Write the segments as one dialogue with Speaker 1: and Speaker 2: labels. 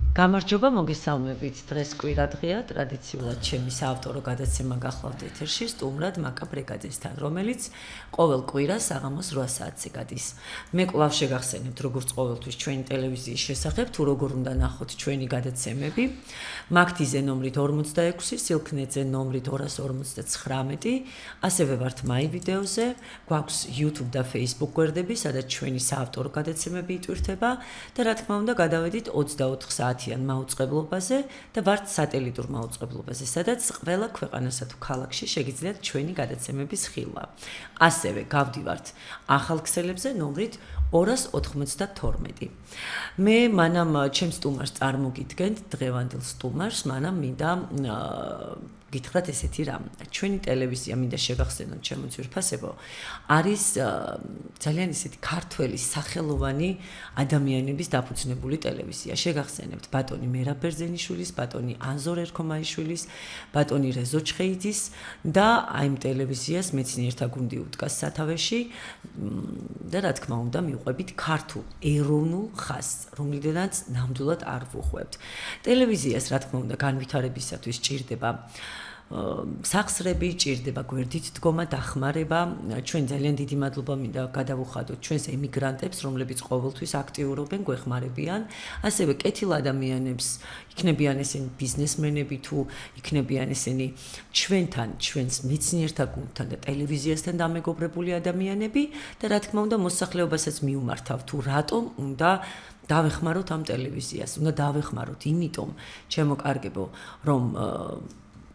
Speaker 1: გამარჯობა, მოგესალმებით. დღეს კვირადღეა, ტრადიციულად ჩემი საავტორო გადაცემა გახლავთ ეთერში სტუმრად მაკა ბრეგაძესთან, რომელიც ყოველ კვირას საღამოს 8 საათზე გადის. მე კვლავ შეგახსენებთ, როგორც ყოველთვის ჩვენი ტელევიზიის შესახებ, თუ როგორ უნდა ნახოთ ჩვენი გადაცემები. მაგთიზე ნომრით 46, სილქნეძე ნომრით 259, ასევე ვართ მაი ვიდეოზე, გვაქვს YouTube და Facebook გვერდები, სადაც ჩვენი საავტორო გადაცემები იტვირთება და რა თქმა უნდა, გადავედით 24 საათიან მაუწყებლობაზე და ვართ სატელიტურ მაუწყებლობაზე, სადაც ყველა ქვეყანასა თუ ქალაქში შეგიძლიათ ჩვენი გადაცემების ხილვა. ასევე გავდივართ ახალ ქსელებზე ნომრით 292. მე მანამ ჩემს სტუმარს წარმოგიდგენთ, დღევანდელ სტუმარს, მანამ მინდა გითხრათ ესეთი რამ. ჩვენი ტელევიზია მინდა შეგახსენოთ ჩემო ძვირფასებო, არის ძალიან ისეთი ქართველი სახელოვანი ადამიანების დაფუძნებული ტელევიზია. შეგახსენებთ ბატონი მერაბ ბერძენიშვილის, ბატონი ანზორ ერქომაიშვილის, ბატონი რეზო ჩხეიძის და აიმ ტელევიზიას მეცნიერთა გუნდი უდგას სათავეში და რა თქმა უნდა მივყვებით ქართულ ეროვნულ ხაზს, რომლიდანაც ნამდვილად არ ვუხვევთ. ტელევიზიას რა თქმა უნდა განვითარებისათვის ჭირდება სახსრები, ჭირდება გვერდით დგომა, დახმარება. ჩვენ ძალიან დიდი მადლობა მინდა გადავუხადოთ ჩვენს ემიგრანტებს, რომლებიც ყოველთვის აქტიურობენ, გვეხმარებიან, ასევე კეთილ ადამიანებს, იქნებიან ესენი ბიზნესმენები თუ იქნებიან ესენი ჩვენთან, ჩვენს მეცნიერთა გუნდთან და ტელევიზიასთან დამეგობრებული ადამიანები და რა თქმა უნდა მოსახლეობასაც მიუმართავ თუ რატომ უნდა დავეხმაროთ ამ ტელევიზიას. უნდა დავეხმაროთ იმიტომ, ჩემო კარგებო, რომ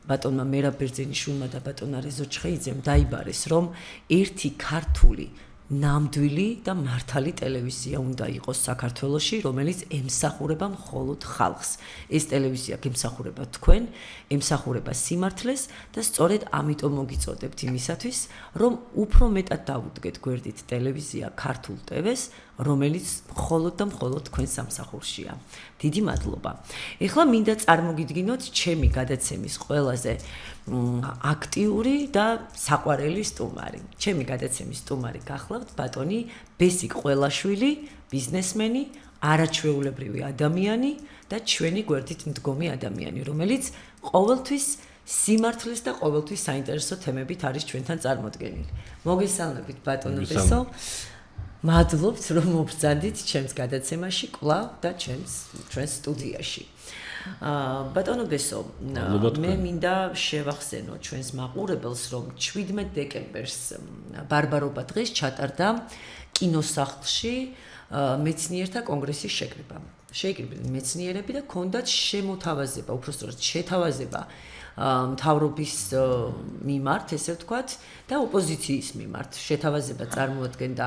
Speaker 1: ბატონმა მერაბ ბერძენიშვილმა და ბატონმა რეზო ჩხეიძემ დაიბარეს, რომ ერთი ქართული ნამდვილი და მართალი ტელევიზია უნდა იყოს საქართველოში, რომელიც ემსახურება მხოლოდ ხალხს. ეს ტელევიზია გემსახურება თქვენ, ემსახურება სიმართლეს და სწორედ ამიტომ მოგიწოდებთ იმისათვის, რომ უფრო მეტად დავუდგეთ გვერდით ტელევიზია ქართულ ტევეს, რომელიც მხოლოდ და მხოლოდ თქვენ სამსახურშია. დიდი მადლობა. ეხლა მინდა წარმოგიდგინოთ ჩემი გადაცემის ყველაზე აქტიური და საყვარელი სტუმარი. ჩემი გადაცემის სტუმარი გახლავთ ბატონი ბესიკ ყველაშვილი, ბიზნესმენი, არაჩვეულებრივი ადამიანი და ჩვენი გვერდით მდგომი ადამიანი, რომელიც ყოველთვის სიმართლეს და ყოველთვის საინტერესო თემებით არის ჩვენთან წარმოდგენილი. მოგესალმებით ბატონო ბესო. მადლობთ, რომ მობრძანდით ჩემს გადაცემაში კვლავ და ჩვენს სტუდიაში. ბატონო ბესო, მე მინდა შევახსენო ჩვენს მაყურებელს, რომ 17 დეკემბერს ბარბარობა დღეს ჩატარდა კინოსახლში მეცნიერთა კონგრესის შეკრება. შეიკრიბნენ მეცნიერები და ჰქონდათ შემოთავაზება, უბრალოდ შეთავაზება მთავრობის მიმართ, ესე ვთქვათ, და ოპოზიციის მიმართ. შეთავაზება წარმოადგენდა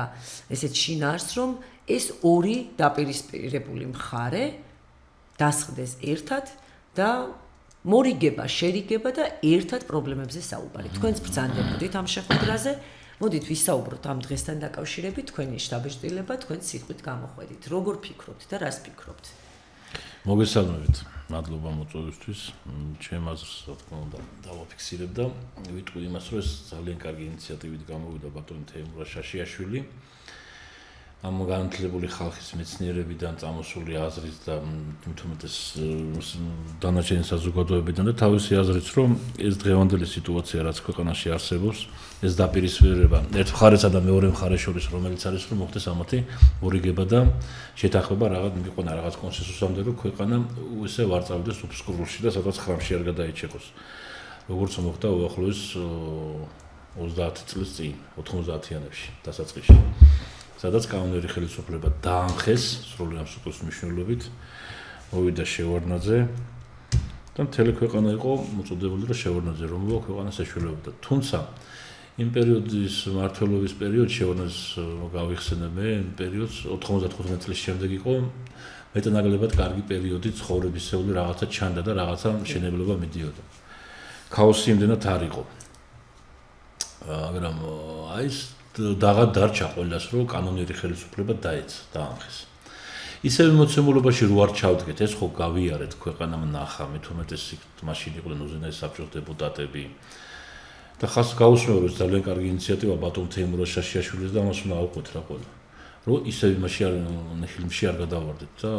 Speaker 1: ესეთ შინაარსს, რომ ეს ორი დაპირისპირებული მხარე დასხდეს ერთად და მორიგება, შერიგება და ერთად პრობლემებზე საუბარი. თქვენც ბრძანდებოდით ამ შეხვედრაზე. მოდით ვისაუბროთ ამ დღესთან დაკავშირებით, თქვენი შტაბ-შტილება, თქვენ სიტყვით გამოხვედით. როგორ ფიქრობთ და რას ფიქრობთ?
Speaker 2: მოგესალმებით. მადლობა მოწვევისთვის. ჩემ აზრს, რა თქმა უნდა, დავაფიქსირებ და ვიტყვი იმას, რომ ეს ძალიან კარგი ინიციატივით გამოვიდა ბატონი თეიმურაზ შაშიაშვილი. ამ განათლებული ხალხის მეცნიერებიდან წამოსული აზრით და თუმეტეს დანარჩენი საზოგადოებიდან და თავისი აზრით, რომ ეს დღევანდელი სიტუაცია, რაც ქვეყანაში არსებობს, ეს დაპირისპირება ერთ მხარესა და მეორე მხარეს შორის, რომელიც არის, რომ მოხდეს ამათი მორიგება და შეთანხმება მიყონა რაღაც კონსენსუსამდე, რომ ქვეყანა ისე ვარწავდეს უბსკურულში და სადაც ხრამში არ გადაიჭიყოს. როგორც მოხდა უახლოეს 30 წლის წინ, 90-იანებში დასაწყისში. სადაც კანონური ხელისუფლება დაანხეს სრული ამ სიტყვის მნიშვნელობით, მოვიდა შევარდნაძე და მთელი ქვეყანა იყო მოწოდებული, რომ შევარდნაძე რომლოა ქვეყანას ეშველებოდა. თუმცა იმ პერიოდის მმართველობის პერიოდში შევარდნაძეს გავიხსენებ მე, იმ პერიოდს 95 წლის შემდეგ იყო მეტნაკლებად კარგი პერიოდი ცხოვრებისეული რაღაცა ჩანდა და რაღაცა მშენებლობა მიდიოდა. ქაოსი იმდენად არ იყო. მაგრამ აი ეს დაღად დარჩა ყველას, რომ კანონური ხელისუფლება დაამხეს. ისევ მოცემულობაში რო არ ჩავდგეთ, ეს ხო გავიარეთ, ქვეყანამ ნახა, მithumetes მაშინ იყვნენ უზენაეს საბჭოს დეპუტატები. და ხას გაუსმევრო ძალიან კარგი ინიციატივა ბატონ თეიმურაზ შაშიაშვილის და მას უნდა აუყვეთ რა ყველა. რომ ისე იმაში არ ფილმში არ გადავარდეთ და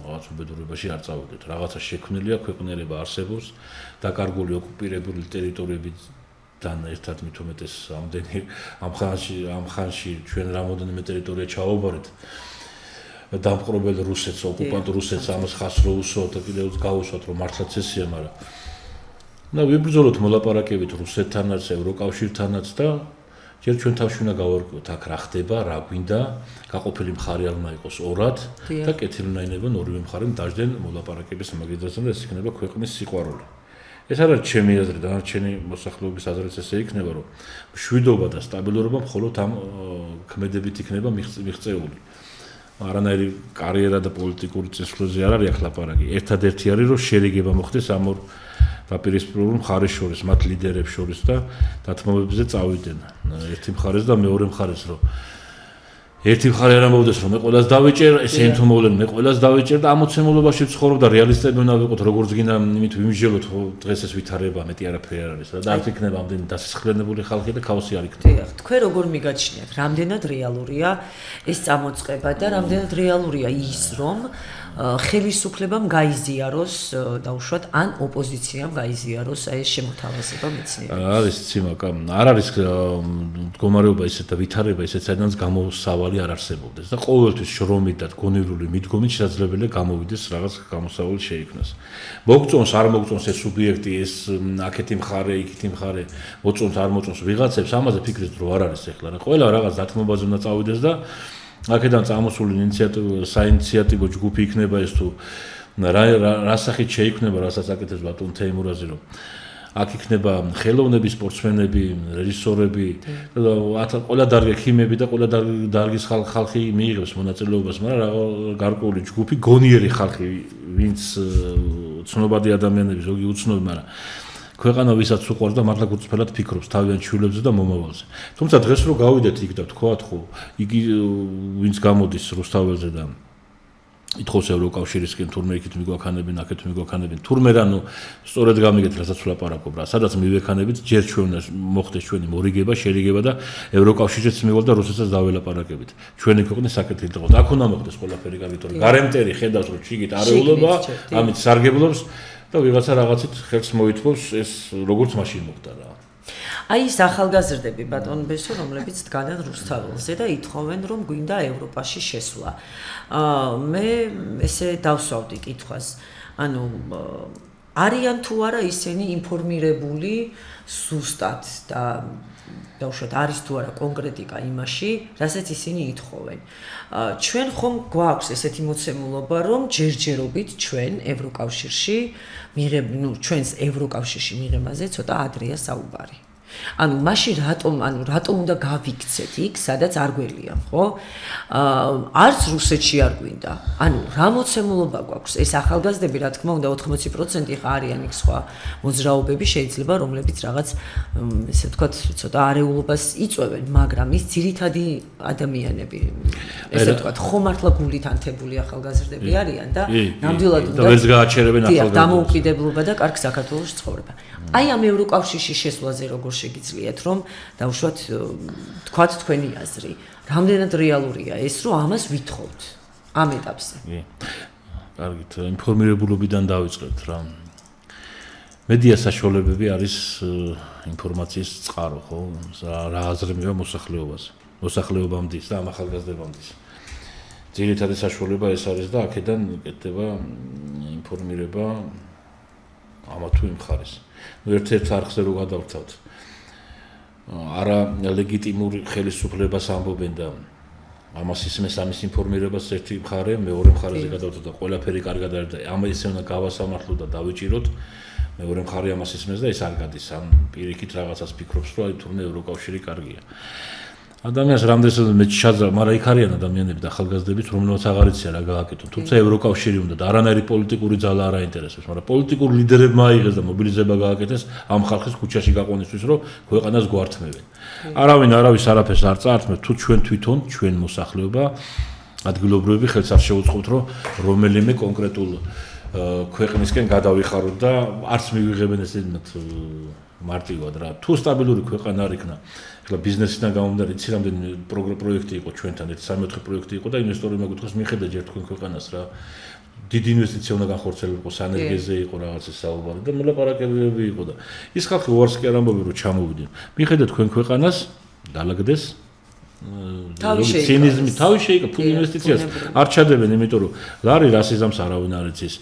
Speaker 2: რაღაც უბედურებაში არ წავიდეთ. რაღაცა შექმნილია, ქვეყნიერება არსებობს, დაკარგული ოკუპირებული ტერიტორიებიდან ერთად მით უმეტეს ამდენი ამ ხანში ჩვენ რამოდენიმე ტერიტორია ჩავაბარეთ. დამპყრობელ რუსეთს, ოკუპანტ რუსეთს ამას ხას რო უსვათ და კიდევ გავუსვათ რომ მართლაც ესეა, მაგრამ და ვიბრძოლოთ მოლაპარაკებით რუსეთთანაც, ევროკავშირთანაც და ჯერ ჩვენ თავში უნდა გავარკვიოთ აქ რა ხდება, რა გვინდა, გაყოფილი მხარე არ უნდა იყოს ორად და კეთილნაირებად ორივე მხარემ დაждენ მოლაპარაკების მაგიდასთან და ეს იქნება ქვეყნის სიყვარული. ეს არ არის ჩემი აზრი, დანარჩენი მოსახლეობის აზრიც ესე იქნება, რომ მშვიდობა და სტაბილურობა მხოლოდ ამ ქმედებით იქნება მიღწეული. არანაირი კარიერა და პოლიტიკური წესრიგზე არ არის აქ ლაპარაკი. ერთადერთი არის რომ შერიგება მოხდეს ამ ორ დაპირისპირებულ მხარეს შორის, მათ ლიდერებს შორის და დათმობებზე წავიდნენ. ერთი მხარეს და მეორე მხარეს რომ ერთი მხარე არ ამოვიდეს რომ მე ყველას დავეჭერ, ესენი თუ მოვლენ მე ყველას დავეჭერ და ამოცემულობაში ვცხოვრობ და რეალისტები უნდა ვიყოთ, როგორც გინდა იმით ვიმსჯელოთ, დღეს ეს ვითარება მეტი არაფერი არ არის და არ იქნება ამდენი დასისხლენებული ხალხი და ქაოსი არ იქნება.
Speaker 1: დიახ, თქვენ როგორ მიგაჩნიათ, რამდენად რეალურია ეს წამოწყება და რამდენად რეალურია ის, რომ ხელისუფლებამ გაიზიაროს დაუშვათ ან ოპოზიციამ გაიზიაროს ეს შემოთავაზება მეცნიერებს.
Speaker 2: არის ციმაკა, არ არის მდგომარეობა ისეთ და ვითარება ისეთ საიდანაც გამოსავალი არ არსებობდეს და ყოველთვის შრომით და გონივრული მიდგომით შესაძლებელია გამოვიდეს რაღაც გამოსავალი შეიქმნას. მოგწონს არ მოგწონს ეს სუბიექტი, ეს აქეთი მხარე, იქეთი მხარე, მოწონს არ მოწონს ვიღაცებს, ამაზე ფიქრის დრო არ არის ახლა რა. ყველა რაღაც დათმობაზე უნდა წავიდეს და აქედან წამოსული საინიციატივო ჯგუფი იქნება ეს თუ რა სახით შეიქმნება, რასაც აკეთებს ბატონ თეიმურაზი, რომ აქ იქნება ხელოვნების სპორტსმენები, რეჟისორები და ყველა დარგი ქიმები და ყველა დარგის ხალხი მიიღებს მონაწილეობას, მაგრამ გარკვეული ჯგუფი გონიერი ხალხი, ვინც ცნობადი ადამიანები, ზოგი უცნობი, მაგრამ ქვეყანა ვისაც უყვარს და მართლა გულწრფელად ფიქრობს თავიანთ შვილებზე და მომავალზე. თუმცა დღეს რო გავიდეთ იქ და თქვათ ხო, იგი ვინც გამოდის რუსთაველზე და ითხოვს ევროკავშირისკენ თურმე იქით მიგვაქანებინ, აქეთ მიგვაქანებინ, თურმე რანუ სწორედ გამიგეთ, რასაც ვლაპარაკობ რა, სადაც მივექანებით, ჯერ ჩვენ მოხდეს ჩვენი მორიგება, შერიგება და ევროკავშირიც მივალ და რუსეთსაც დაველაპარაკებით. ჩვენი ქვეყნის საკეთილ იყო. აქ უნდა მოხდეს ყველაფერი კარგით, გარემტერი ხედავს რომ ჩიგით არეულობა, ამით სარგებლობს და ვიღაცა რაღაცით ხელს მოითხოვს ეს როგორც მაშინ მოხდა რა.
Speaker 1: აი ეს ახალგაზრდები ბატონ ბესო, რომლებიც დგანან რუსთაველზე და ითხოვენ რომ გვინდა ევროპაში შესვლა. მე ესე დავსვავდი კითხვას. ანუ არიან თუ არა ისინი ინფორმირებული სუსტად და დაუშვათ არის თუ არა კონკრეტიკა იმაში, რასაც ისინი ითხოვენ. ჩვენ ხომ გვაქვს ესეთი მოცემულობა, რომ ჯერჯერობით ჩვენ ევროკავშირში ჩვენს ევროკავშირში მიღებაზე ცოტა ადრეა საუბარი. ანუ მაშინ რატომ უნდა გავიქცეთ იქ, სადაც არ გველია, ხო? არც რუსეთში არ გვინდა. ანუ რა მოცემულობა გვაქვს? ეს ახალგაზრდები, რა თქმა უნდა, 80% ხა არიან იქ სხვა მოძრაობები, შეიძლება რომლებიც რაღაც ესე ვთქვათ, ცოტა არეულობას იწვევენ, მაგრამ ის ძირითადი ადამიანები, ესე ვთქვათ, ხო მართლა გულით ანთებული ახალგაზრდები არიან და ნამდვილად
Speaker 2: უნდა და ვერც გააჩერებენ ახალგაზრდებს.
Speaker 1: დამოუკიდებლობა და კარგ საქართველოში ცხოვრება. აი ამ ევროკავშირში შესვლაზე როგორ შეგიძლიათ რომ დავუშვათ თქვათ თქვენი აზრი, რამდენად რეალურია ეს რომ ამას ვითხოვთ ამ ეტაპზე?
Speaker 2: კარგით, ინფორმირებულობიდან დავიწყებთ რა. მედია საშუალებები არის ინფორმაციის წყარო, ხო? რა აზრი მივა მოსახლეობამდის და ამ ახალგაზრდებამდის. ძირითადი საშუალება ეს არის და აქედან კეთდება ინფორმირება ამა თუ იმ მხარეს. ერთ-ერთ არხზე რო გადავრთავთ. არა ლეგიტიმური ხელისუფლებას ამბობენ და ამას ისმეს ამის ინფორმირებას ერთი მხარე, მეორე მხარეზე გადავრთავთ და ყველაფერი კარგად არის და ამ ისე უნდა გავასამართლოთ და დავიჭიროთ. მეორე მხარე ამას ისმეს და ეს არ გადის. ამ პირიქით რაღაცას ფიქრობს, რომ აი თურმე ევროკავშირი კარგია. ადამიანს რამდენსაც მეც შაძა, მაგრამ იქ არიან ადამიანები და ახალგაზრდებიც, რომელსაც აღარ იციან რა გააკეთონ. თუმცა ევროკავშირი უნდა და არანაირი პოლიტიკური ძალა არ აინტერესებს, მაგრამ პოლიტიკური ლიდერებმა აიღეს და მობილიზება გააკეთეს ამ ხალხის ქუჩაში გაყვანისთვის, რომ ქვეყანას გვართმევენ. არავის არაფერს არ წაართმევთ, თუ ჩვენ თვითონ, ჩვენ მოსახლეობა, ადგილობრივები ხელს არ შეუწყობთ, რომ რომელიმე კონკრეტულ ქვეყნისკენ გადავიხაროთ და არც მივიღებენ ესეთ მარტივად რა. თუ სტაბილური ქვეყანა არ იქნა, ეხლა ბიზნესიდან გამომდინარე, იცი რამდენი პროექტი იყო ჩვენთან, 1-3 პროექტი იყო და ინვესტორებმა გითხრას მიხედა ჯერ თქვენ ქვეყანას რა. დიდი ინვესტიცია უნდა განხორციელებო, სანერგეზე იყო რაღაცა საუბარი და მოლაპარაკებები იყო და ის ხალხი უარს კი არ ამბობენ რომ ჩამოვიდნენ. მიხედა თქვენ ქვეყანას, დაალაგდეს ცინიზმი, თავი შეიკავოს, ფული ინვესტიციას არ ჩადებენ, იმიტომ რომ ლარი რასიზმს არავინ არ იცის.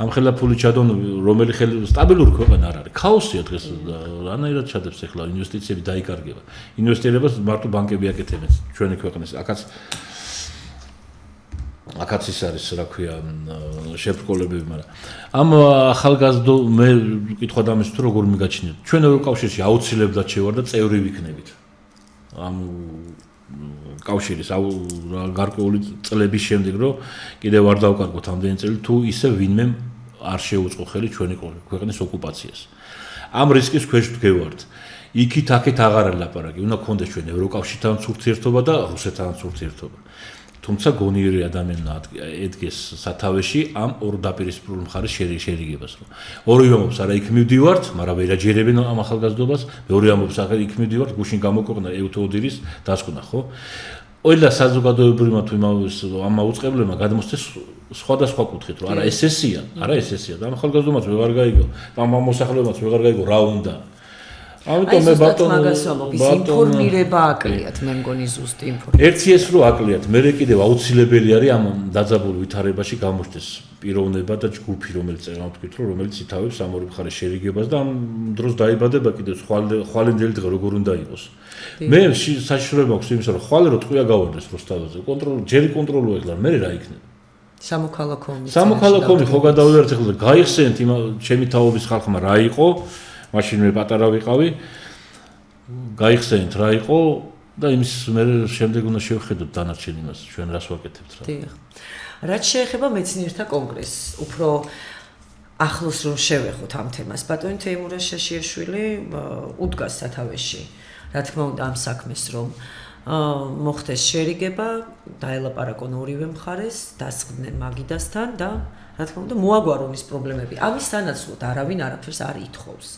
Speaker 2: ამ ხელა ფული ჩადონ, რომელი ხელი სტაბილური ქვეყანა არ არის. ქაოსია დღეს, რანაირად ჩადებს ახლა ინვესტიციები დაიკარგება. ინვესტირებას მარტო ბანკები აკეთებენ ჩვენი ქვეყნის. აქაც ის არის, რა ქვია, შებრკოლებები, მაგრამ ამ ახალგაზრდო მე ვკითხვა დამის თუ როგორ მიგაჩნიათ. ჩვენ ევროკავშირში აუცილებლად შევარ და წევრი ვიქნებით. ამ კავშირის გარკვეული წლების შემდეგ რომ კიდევ არ დავკარგოთ ამდენი წელი თუ ისე ვინმე არ შეუწყო ხელი ჩვენი ქვეყნის ოკუპაციას. ამ რისკის ქვეშ ვდგევართ. იქით აქეთ აღარ არის ლაპარაკი. უნდა გქონდეს ჩვენ ევროკავშირთან ურთიერთობა და რუსეთთან ურთიერთობა. თუმცა გონიერი ადამიანმა ედგეს სათავეში ამ ორ დაპირისპირებულ მხარეს შერიგებას. ორივე ამბობს არა იქ მივდივართ, მაგრამ ვერ აჯერებენ ამ ახალგაზრდობას. მეორე ამბობს არა იქ მივდივართ, გუშინ გამოქვეყნა ევთოოდირის დასკვნა, ხო? ყველა საზოგადოებრივმა თუ ამ აუწყებლებმა გადმოსცეს სხვადასხვა კუთხით, რომ არა ესესია, და ამ ახალგაზრდობაც ვეღარ გაიგო, და ამ მოსახლეობაც ვეღარ გაიგო რა უნდა. ამიტომ მე ბატონო
Speaker 1: ინფორმირება აკლიათ, მე მგონი ზუსტი ინფორმირება.
Speaker 2: ერთი ეს რო აკლიათ, მე კიდევ აუცილებელი არის ამ დაძაბულ ვითარებაში გამოჩნდეს პიროვნება და ჯგუფი, რომელიც ვთქვით, რომელიც ითავებს ამ ორი მხარის შერიგებას და ამ დროს დაიბადება კიდევ ხვალინდელი დღე როგორ უნდა იყოს. მე საშიშროება აქვს იმისა, რომ ხვალე რო ტყვია გავარდეს როსტავაზე, ჯერი კონტროლო ეხლა, მე რა იქნება?
Speaker 1: სამოქალაქო
Speaker 2: ომი ხო გადავიდეთ ეხლა და გაიხსენეთ იმ ჩემი თაობის ხალხმა რა იყო. მაშინ მე პატარა ვიყავი, გაიხსენით რა იყო და იმის მე შემდეგ უნდა შევხედოთ დანარჩენ იმას, ჩვენ რას ვაკეთებთ რა.
Speaker 1: დიახ. რაც შეეხება მეცნიერთა კონგრესს, უფრო ახლოს რომ შევეხოთ ამ თემას, ბატონი თეიმურაზ შაშიაშვილი უდგას სათავეში. რა თქმა უნდა ამ საქმეს რომ მოხდეს შერიგება, დაელაპარაკონ ორივე მხარეს, დასხდნენ მაგიდასთან და რა თქმა უნდა მოაგვარონ ის პრობლემები. ამის სანაცვლოდ არავინ არაფერს არ ითხოვს.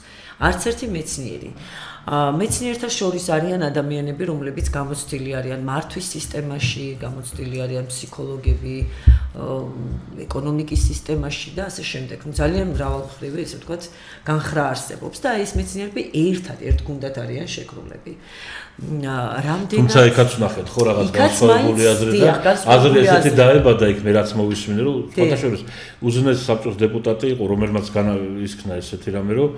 Speaker 1: არც ერთი მეცნიერი. მეცნიერთა შორის არიან ადამიანები, რომლებიც გამოცდილი არიან მართვის სისტემაში, გამოცდილი არიან ფსიქოლოგები, ეკონომიკის სისტემაში და ასე შემდეგ. ძალიან მრავალმხრივი, ესე ვთქვათ, განხრა არსებობს და ეს მეცნიერები ერთგუნდად არიან შეკრულები. რამდენად
Speaker 2: თუმცა იქაც ვნახეთ ხო რაღაც განსხვავებული აზრი და აზრი ესეთი დაებადა იქ მე რაც მოვისმინე რომ სხვათა შორის უზენაესი საბჭოს დეპუტატი იყო რომელმაც ისქნა ესეთი რამე რომ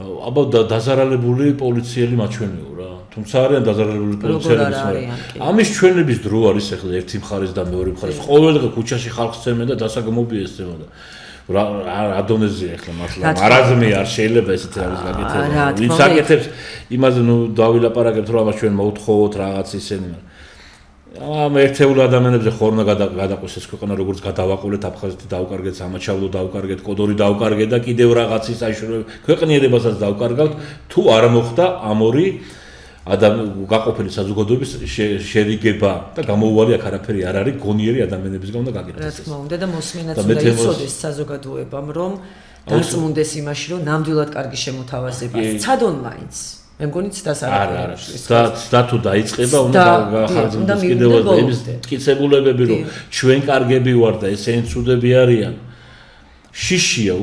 Speaker 2: აბა დაზარალებული პოლიციელი მაჩვენეო რა თუმცა არიან დაზარალებული პოლიციელები ამის ჩვენების დრო არის ახლა ერთი მხარეს და მეორე მხარეს ყოველდღე ქუჩაში ხალხს წემენ და დასაგმობია ესწევა და ადონეზია ახლა მართლა მარაზმი არ შეიძლება ესეთი არის გაკეთება ვინც აკეთებს იმაზე ნუ დავილაპარაკებთ რომ ამას ჩვენ მოუთხოვოთ რაღაც ისენი ამ ერთეულ ადამიანებზე ხო უნდა გადაყვეს ეს ქვეყანა როგორც გადავაყოლეთ აფხაზეთი დაუკარგეთ სამაჩავლო დაუკარგეთ კოდორი დაუკარგეთ და კიდევ რაღაცის საშუალება ქვეყნიერებასაც დაუკარგავთ თუ არ მოხდა ამ ორი გაყოფილი საზოგადოების შერიგება და გამოუვალი აქ არაფერი არ არის გონიერი ადამიანებისგან უნდა გაკეთდეს
Speaker 1: რა თქმა უნდა და მოსმენაც უნდა იცოდეს საზოგადოებამ რომ დარწმუნდეს იმაში რომ ნამდვილად კარგი შემოთავაზებაა ცადონ მაინც მე მგონი ცდას არ არის
Speaker 2: და თუ დაიწყება უნდა გახარჯოს კიდევ ეს მტკიცებულებები რომ ჩვენ კარგები ვარ და ესენი ცუდები არიან შიშია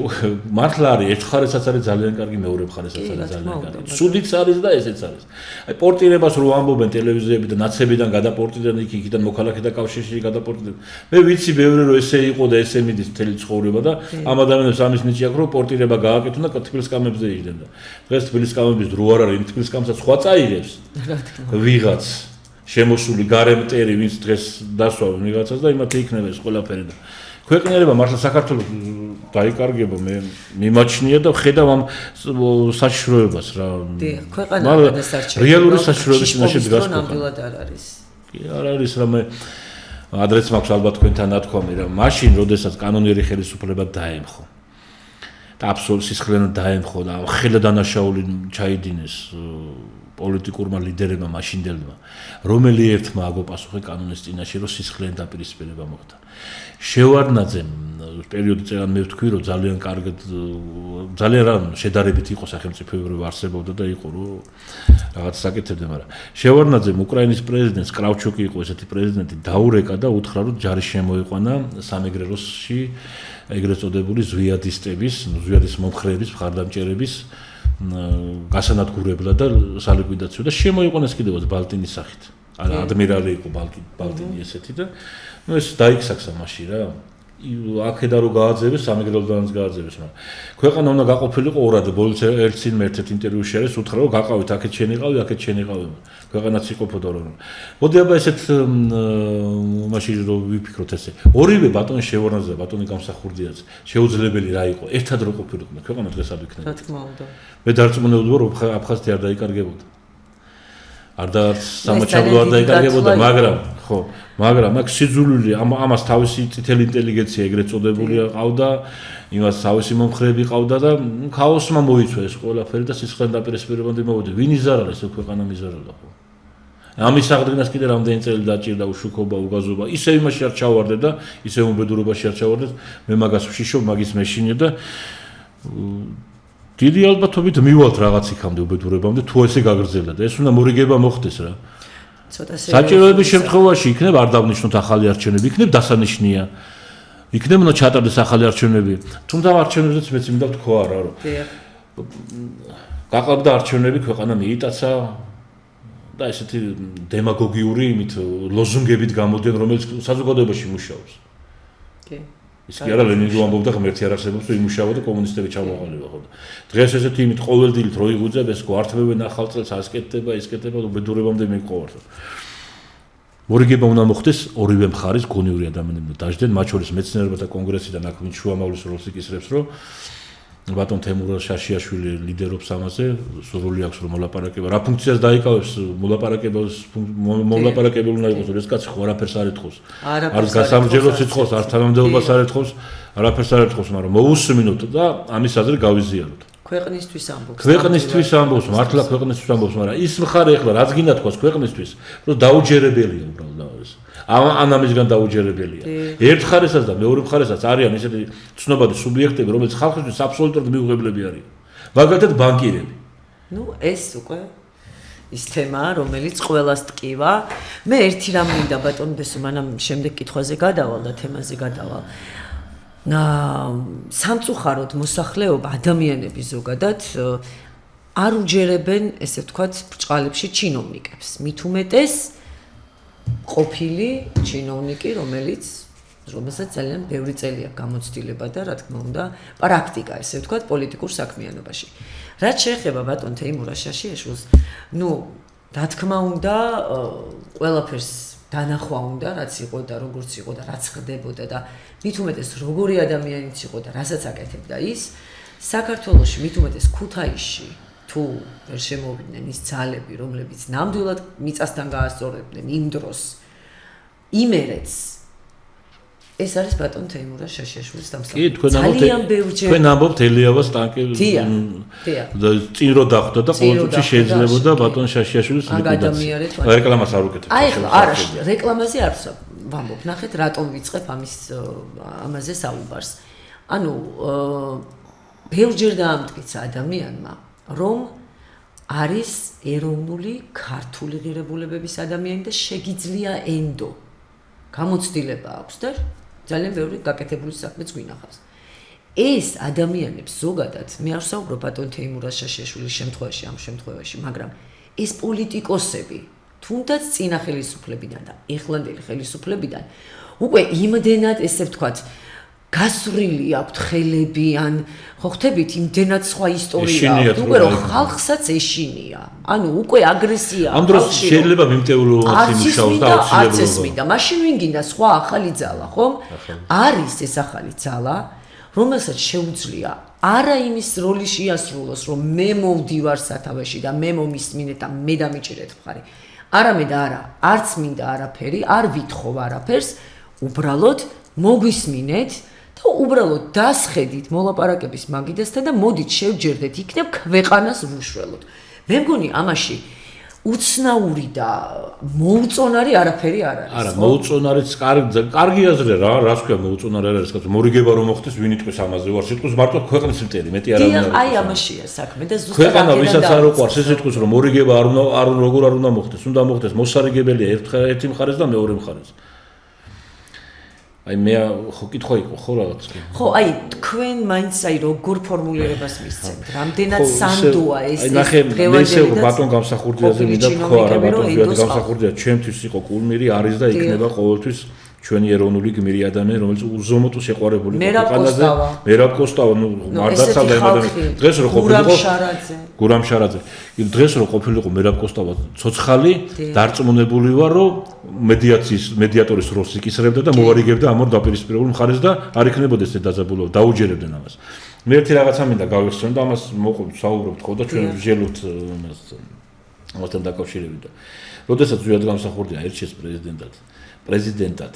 Speaker 2: მართლა არის ერთ ხარესაც არის ძალიან კარგი მეორე მხარესაც არის ძალიან კარგი ცუდიც არის და ესეც არის აი პორტირებას რო ამბობენ ტელევიზიები და ნაცებიდან გადაპორტირდნენ იქიდან მოქალაქეთა კავშირში გადაპორტირდნენ მე ვიცი ბევრი რომ ესე იყო და ესე მიდის მთელი ცხოვრება და ამ ადამიანებს ამის ნიჭი აქვს რომ პორტირება გააკეთონ და თბილისის კამებზე იჯდნენ და დღეს თბილისის კამების დრო არ არის თბილისის კამსაც სხვა წაიღებს ვიღაც შემოსული გარემტერი ვინც დღეს დასვავენ ვიღაცას და იმათი იქნება ეს ყველაფერი და ქვეყნიერება მართლა საქართველოს დაიკარგება მე მიმაჩნია და ხედავ ამ საშიშროებას რა.
Speaker 1: დიახ, ქვეყანა განსარჩევია.
Speaker 2: რეალური საშიშროების წინაშე დგას
Speaker 1: ქვეყანა. ნამდვილად არ არის.
Speaker 2: კი, არ არის რამე ადრეც მაქვს ალბათ თქვენთან ნათქვამი რა. მაშინ, როდესაც კანონიერი ხელისუფლება დაემხო და აბსოლუტ სისხლიანად დაემხო და ხელა დანაშაული ჩაიდინეს პოლიტიკურმა ლიდერებმა მაშინდელმა, რომელი ერთმა აგო პასუხი კანონის წინაშე რომ სისხლიანი დაპირისპირება მოხდა. შევარდნაძემ პერიოდი წეგან მე ვთქვი რომ ძალიან კარგად ძალიან რა შედარებით იყო სახელმწიფოებრივ არსებობდა და იყო რომ რაღაც საკეთებდა, მაგრამ შევარნაძემ უკრაინის პრეზიდენტს კრავჩუკი იყო ესეთი პრეზიდენტი დაურეკა და უთხრა რომ ჯარი შემოიყვანა სამეგრელოსში ეგრეთ წოდებული ზვიადისტების, ზვიადის მომხრეების, მხარდამჭერების გასანადგურებლად და სალიკვიდაციო და შემოიყვანეს კიდევაც ბალტინის სახით. ადმირალი იყო ბალტინი ესეთი და ეს დაიქსახსა მაშინ რა. აქედან რო გააძევეს სამეგრელოდანაც გააძევეს, მაგრამ ქვეყანა უნდა გაყოფილიყო ორად. ბოლოს ერთ ინტერვიუში არის უთხრა რომ გაყავით აქეთ შენიყავი, აქეთ შენიყავი. ქვეყანაც იყოფოდა რომ. მოდი აბა ესეთ მაშინ რო ვიფიქროთ ესე. ორივე ბატონი შევარნაძე და ბატონი გამსახურდიაც შეუძლებელი რა იყო. ერთად რო ყოფილიყო ქვეყანა დღეს არ იქნებოდა.
Speaker 1: რა თქმა უნდა.
Speaker 2: მე დარწმუნებული ვარ რომ აფხაზეთი არ დაიკარგებოდა. არ და სამოჩაბლო არ დაიკარგებოდა, მაგრამ აქ სიძულვილი ამას თავისი წითელი ინტელიგენცია ეგრეთ წოდებული ყავდა, იმას თავისი მომხრეები ყავდა და ქაოსმა მოიცვა ეს ყველაფერი და სისხლთან დაპირისპირებამდე მოვიდა. ვინ იზარალეს ეს ქვეყანა მიზარალდა ხო? ამის აღდგენას კიდე რამდენი წელი დაჭირდა უშუქობა, უგაზობა, ისევ იმაში არ ჩავარდე და ისევ უბედურობაში არ ჩავარდე. მე მაგას ვშიშობ, მაგის მეშინე და დიდი ალბათობით მივალთ რაღაც იქამდე უბედურებამდე თუ ესე გაგრძელდა და ეს უნდა მორიგება მოხდეს რა. საჭიროების შემთხვევაში იქნებ არ დავნიშნოთ ახალი არჩევნები, იქნებ დასანიშნია. იქნებ უნდა ჩატარდეს ახალი არჩევნები. თუმცა არჩევნებზეც მეც მინდა ვთქვა რა რომ გაყალბდა არჩევნები, ქვეყანა მიიტაცა და ესეთი დემაგოგიური იმით ლოზუნგებით გამოდიან, რომელიც საზოგადოებაში მუშაობს. კი. ის კი არა ლენინი რო ამბობდა ღმერთი არ არსებობს, რომ იმუშავა და კომუნისტები ჩამოყალიბა ხო და დღეს ესეთი იმით ყოველდილით რო იღუძებ ეს გვართმევენ ახალ წელს ასკეთდება, ისკეთდება, უბედურებამდე მიყვართ. მორიგება უნდა მოხდეს ორივე მხარის გონიური ადამიანები დაждენ, მათ შორის მეცნიერებათა კონგრესიდან აქ ვინც შუამავლის როლს იკისრებს, რომ ბატონ თემურაზ შაშიაშვილი ლიდერობს ამაზე, სურვილი აქვს რომ მოლაპარაკება. რა ფუნქციას დაიკავებს მოლაპარაკებელ უნდა იყოს, ეს კაცი ხო არაფერს არ ეთხოვს. არ გასამრჯელოს ეთხოვს, არ თანამდებობას არ ეთხოვს, არაფერს არ ეთხოვს, მაგრამ მოусმინოთ და ამის აზრი გავიზიაროთ.
Speaker 1: ქვეყნისთვის ამბობს.
Speaker 2: ქვეყნისთვის ამბობს, მართლა ქვეყნისთვის ამბობს, მაგრამ ის მხარე ახლა რაც გინდა თქვას ქვეყნისთვის, რომ დაუჯერებელია უბრალოდ ეს. ამისგან დაუჯერებელია. ერთ მხარესაც და მეორე მხარესაც არიან ესეთი ცნობადი სუბიექტები, რომელიც ხალხისთვის აბსოლუტურად მიუღებლები არიან. მაგალითად ბანკირები.
Speaker 1: ეს უკვე ის თემაა, რომელიც ყველას ტკივა. მე ერთი რამ მინდა ბატონ ბესო, მანამ შემდეგ კითხვაზე გადავალ და თემაზე გადავალ. სამწუხაროდ მოსახლეობა, ადამიანები ზოგადად არ უჯერებენ, ესე ვთქვათ, ბრჭყალებში ჩინოვნიკებს. მით უმეტეს ყოფილი ჩინოვნიკი, რომელსაც ძალიან ბევრი წელი აქვს გამოცდილება და რა თქმა უნდა, პრაქტიკა, ესე ვთქვათ, პოლიტიკურ საქმიანობაში. რაც შეეხება ბატონ თეიმურაზ შაშიაშვილს, რა თქმა უნდა, ყველაფერს დანახვა უნდა, რაც იყო და როგორც იყო და რაც ხდებოდა და მით უმეტეს როგორი ადამიანიც იყო და რასაც აკეთებდა ის, საქართველოში მით უმეტეს ქუთაისში თუ ვერ შემოვიდნენ ის ძალები, რომლებიც ნამდვილად მიწასთან გაასწორებდნენ იმ დროს იმერეთს, ეს არის ბატონ თეიმურაზ შაშიაშვილის დამსახურება. ძალიან ბევრჯერ
Speaker 2: თქვენ ამბობთ ელიავას ტანკი და წინ რო დახვდა და ყოველთვის შეიძლებოდა ბატონ შაშიაშვილის ლიკვიდაცია. რეკლამას არ უკეთებთ.
Speaker 1: არა, რეკლამაზე არ ვამბობ. ნახეთ, რატომ ვიწყებ ამაზე საუბარს. ბევრჯერ დაამტკიცა ადამიანმა, რომ არის ეროვნული ქართული ღირებულებების ადამიანი და შეგიძლია ენდო. გამოცდილება აქვს და ძალიან ბევრი გაკეთებული საქმეც გვინახავს. ეს ადამიანებს ზოგადად მე არ ვსაუბრობ ბატონ თეიმურაზ შაშიაშვილის შემთხვევაში, მაგრამ ეს პოლიტიკოსები, თუნდაც წინა ხელისუფლებიდან და ეხლანდელი ხელისუფლებიდან უკვე იმდენად ესე ვთქვათ გასვრილი აქვთ ხელები ან ხო ხთებით იმდენად სხვა ისტორია აქვს, უკვე რომ ხალხსაც ეშინია. უკვე აგრესია.
Speaker 2: ამ დროს შეიძლება მიმტეულობაც იმუშაოს და
Speaker 1: აუცილებლობა. მაშინ ვინ გინდა სხვა ახალი ძალა, ხომ? არის ეს ახალი ძალა, რომელსაც შეუძლია არა იმის როლი შეასრულოს, რომ მე მოვდივარ სათავეში და მე მომისმინეთ და მე დამიჭირეთ მხარი. არამედ არა, არც მინდა არაფერი, არ ვითხოვ არაფერს, უბრალოდ მოგვისმინეთ და უბრალოდ დასხედით მოლაპარაკების მაგიდასთან და მოდით შევჯერდეთ იქნებ ქვეყანას ვუშველოთ. მე მგონი ამაში უცნაური და მოუწონარი არაფერი არ არის.
Speaker 2: არა, მოუწონარიც კარგი აზრია რა, რას ქვია მოუწონარი არ არის, კაცო, მორიგება რომ მოხდეს, ვინ იტყვის ამაზე ვარ, სიტყვის მარტო ქვეყნის მტერი, მეტი არ არის.
Speaker 1: აი ამაშია საქმე და ზუსტად
Speaker 2: ქვეყანა ვისაც არ უყვარს, ეს იტყვის რომ მორიგება როგორ არ უნდა მოხდეს, უნდა მოხდეს მოსარიგებელია ერთი მხარეს და მეორე მხარეს. აი მე ხო კითხვა იყო ხო რაღაც კი.
Speaker 1: ხო, აი თქვენ მაინც აი როგორ ფორმულირებას მისცემთ? რამდენად სანდოა ეს
Speaker 2: დღევანდელი და ბატონ გამსახურდიაზე მინდა თქვა რა ბატონ გამსახურდია ჩემთვის იყო კულმირი არის და იქნება ყოველთვის ჩვენი ეროვნული გმირი ადამიანი რომელიც უზომოდ შეყვარებული
Speaker 1: ქვეყანაზე
Speaker 2: მერაბ კოსტავა ნუ მარდაცავდა იმადამი დღეს რო ყოფილიყო გურამ შარაძე დღეს რო ყოფილიყო მერაბ კოსტავა ცოცხალი დარწმუნებული ვარ რომ მედიატორის როლს იკისრებდა და მოარიგებდა ამ ორ დაპირისპირებულ მხარეს და არ იქნებოდა ეს დაძაბულობა დაუჯერებდნენ ამას მე ერთი რაღაცა მინდა გავიხსენო და ამას მოყოლ საუბრობთ ხო და ჩვენ ვჟელოთ ამასთან დაკავშირებით და როდესაც ზვიად გამსახურდია ერჩეს პრეზიდენტად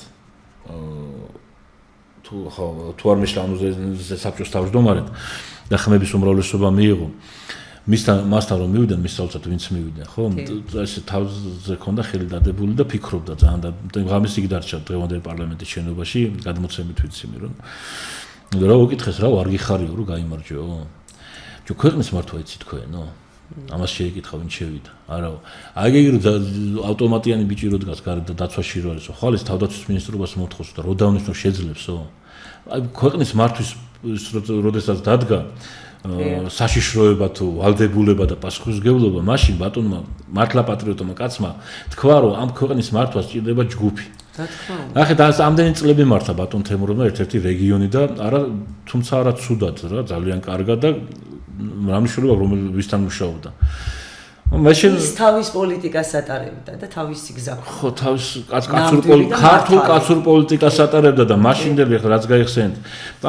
Speaker 2: თუ არ მიშლანუზე საბჭოს თავმჯდომარედ და ხმების უმრავლესობა მიიღო მასთან რომ მივიდნენ მისწავლად ვინც მივიდნენ ხო ეს თავზე ქონდა ხელი დადებული და ფიქრობდა ძალიან და ღამის იგი დარჩა დღევანდელი პარლამენტის შენობაში გადმოცემით ვიცი რომ რა უკითხეს რა არ გიხარიო რომ გაიმარჯვეო ჯო ქვეყნის მართვა იცი თქვენო ამას შეიკითხა ვინ შევიდა არაო აი რომ ავტომატიანი ბიჭი რო დგას გარეთ და დაცვაში რო არისო ხვალ ეს თავდაცვის მინისტრობას მოთხოვს და რო დავნიშნო შეძლებსო აი ქვეყნის მართვის როდესაც დადგა საშიშროება თუ ვალდებულება და პასუხისმგებლობა მაშინ ბატონმა მართლა პატრიოტმა კაცმა თქვა რომ ამ ქვეყნის მართვას ჭირდება ჯგუფი ნახეთ ამდენი წლები მართა ბატონ თემუროვმა ერთ-ერთი რეგიონი და არა თუმცა არა ცუდად რა ძალიან კარგად და რამიშულობა რომელისთან მუშაობდა მაშინ
Speaker 1: თავის პოლიტიკას ატარებდა და თავისი გზა
Speaker 2: ხო თავის ქართულ კაცურ პოლიტიკას ატარებდა და მაშინდელი ახლა რაც გაიხსენეთ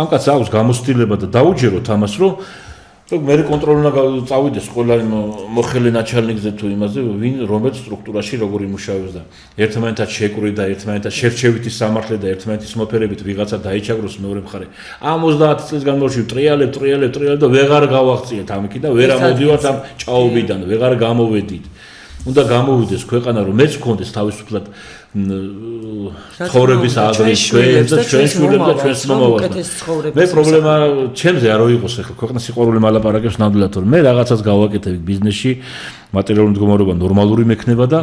Speaker 2: ამ კაცს აქვს გამოცდილება და დაუჯეროთ ამას რომ მე კონტროლ უნდა წავიდეს ყველა მოხელე ნაჩალნიკზე თუ იმაზე ვინ რომელ სტრუქტურაში როგორ იმუშავებს და ერთმანეთად შეკრული და ერთმანეთად შერჩევითი სამართლე და ერთმანეთის მოფერებით ვიღაცა დაიჩაგროს მეორე მხარე ამ 30 წლის განმავლობაში ტრიალებ და ვეღარ გავაღწიეთ ამიქი და ვერ ამოდივართ ამ ჭაობიდან ვეღარ გამოვედით უნდა გამოვიდეს ქვეყანა რომ მეც გქონდეს თავისუფლად ცხოვრების ადრეს ჩვენ და ჩვენ შვილებს და ჩვენს მომავალს მე პრობლემა ჩემზე არ მოიყოს ახლა ქვეყნის სიყვარული მალაპარაკებს ნამდვილად რომ მე რაღაცას გავაკეთებ ბიზნესში მატერიალური მდგომარეობა ნორმალური მექნება და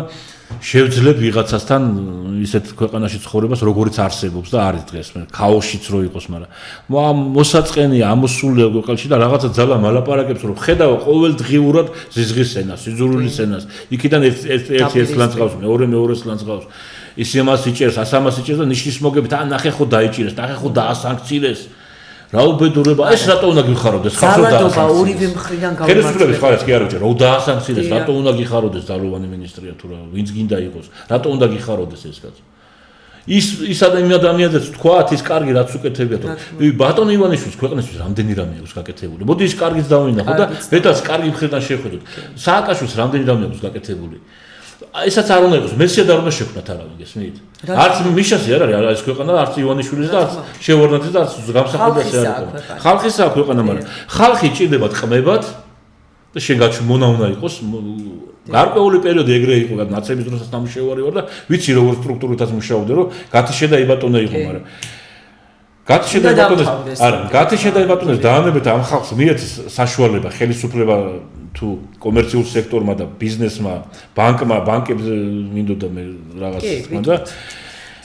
Speaker 2: შევძლებ ვიღაცასთან ისეთ ქვეყანაში ცხოვრებას როგორიც არსებობს და არის დღეს მე ქაოსშიც რო იყოს მაგრამ მოსაწყენია ამოსულია ქვეყანაში და რაღაცა ძალა მალაპარაკებს რომ ხედავ ყოველდღიურად ზიზღის სცენას სიძულვილის სცენას იქიდან ერთ ლანძ ყავს მეორეს ლანძ ყავს ის იმას იჭერს, ასამას იჭერს და ნიშნის მოგებით ან ნახე ხო დაიჭირეს, ნახე ხო დაასანქცირეს. რა უბედურება, ეს რატო უნდა გიხაროდეს?
Speaker 1: ძალადობა ორივე მხრიდან გამომართuleba.
Speaker 2: ხელისუფლების ხარეს კი არ უჭერ, რა დაასანქცირეს, რატო უნდა გიხაროდეს ძალოვანი მინისტრია თუ რა, ვინც გინდა იყოს, რატო უნდა გიხაროდეს ეს კაცი? ის ადამიანზეც თქვათ, ის კარგი რაც უკეთებია თუ ბატონ ივანიშვილის ქვეყნისთვის რამდენი რამე აქვს გაკეთებული. მოდი ის კარგიც დავინახო და მეტად კარგი მხრიდან შევხედოთ. სააკაშვილს რამდენი რამე აქვს გაკეთებული. ესაც არ უნდა იყოს, მესია და არ უნდა შექმნათ არავინ გესმით? არც მიშასი არ არის ეს ქვეყანა, არც ივანიშვილის და არც შევარდნაძის და არც გამსახურდიას არ არის. ხალხისა ქვეყანა, მაგრამ ხალხი ჭირდება ყმებად და შენ მონა უნდა იყოს გარკვეული პერიოდი ეგრე იყო, ნაცების დროსაც ნამუშევარი ვარ და ვიცი როგორ სტრუქტურითაც მუშაობდი, რომ გათიშე და იბატონე იყო, მაგრამ გათიშე და იბატონეს არა, გათიშე და იბატონეს დაანებეთ ამ ხალხს მიეცეს საშუალება, ხელისუფლება თუ კომერციულ სექტორმა და ბიზნესმა, ბანკებს მინდოდა მე რაღაც თქმა და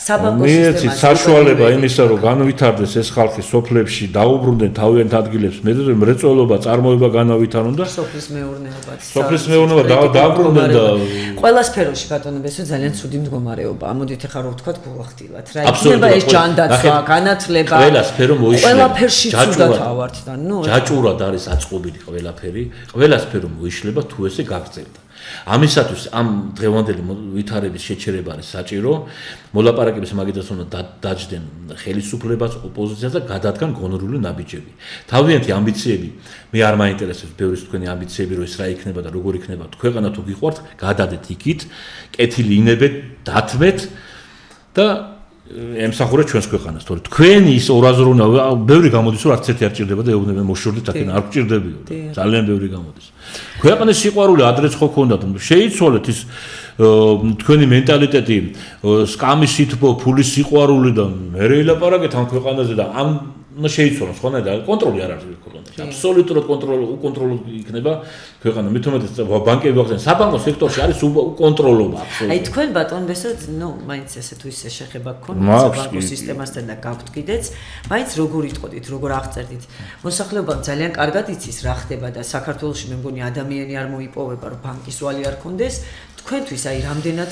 Speaker 1: საბანკო სისტემაში
Speaker 2: საშუალება იმისა რომ განვითარდეს ეს ხალხი სოფლებში დაუბრუნდნენ თავიანთ ადგილებს მრეწველობა წარმოება განავითარონ და
Speaker 1: სოფლის მეურნეობა
Speaker 2: დაუბრუნდნენ და
Speaker 1: ყველა სფეროში ბატონო ბესო ძალიან ცუდი მდგომარეობა ამოდით ახლა რო ვთქვათ გულახდილად რა იქნება ეს ჯანდაცვა განათლება
Speaker 2: ყველა სფერო მოიშლება
Speaker 1: ყველაფერში ცუდად ავართ და ნუ
Speaker 2: ჯაჭურად არის აწყობილი ყველა სფერო მოიშლება თუ ესე გაგრძელდა ამისათვის ამ დღევანდელი ვითარების შეჩერება არის საჭირო მოლაპარაკების მაგიდას უნდა დაჯდნენ ხელისუფლებას ოპოზიციას და გადადგან გონორული ნაბიჯები თავიანთი ამბიციები მე არ მაინტერესებს ბევრი თქვენი ამბიციები რომ ეს რა იქნება და როგორ იქნება ქვეყანა თუ გიყვართ გადადეთ იქით კეთილი ინებეთ დათმეთ და ემსახურა ჩვენს ქვეყანას, თორე თქვენი ის 200 უნდა ბევრი გამოდის, რომ არც ერთი არ ჭირდება და ეუბნებიან მოშორდით აქ არ გჭირდებიო. ძალიან ბევრი გამოდის. ქვეყნის სიყვარული ადრეც ხო ქონდათ, შეიცვალეთ ის თქვენი მენტალიტეტი, სკამის სითბო, ფულის სიყვარული და მე ელაპარაკეთ ამ ქვეყანაზე და ამ შეიცვალოს ხონდა კონტროლი არ არის ქვეყანაში. აბსოლუტურად უკონტროლო იქნება ქვეყანა. მით უმეტეს ბანკები ვახსენ, საბანკო სექტორში არის უკონტროლობა აბსოლუტურად.
Speaker 1: აი თქვენ ბატონ ბესოთ, მაინც ესე თუ ისე შეხება გქონდა საბანკო სისტემასთან და გაქვთ კიდეც, მაინც როგორ იტყოდით, როგორ აღწერდით. მოსახლეობამ ძალიან კარგად იცის რა ხდება და საქართველოში მე მგონი ადამიანი არ მოიპოვება, რომ ბანკის ვალი არ ქონდეს. თქვენთვის აი რამდენად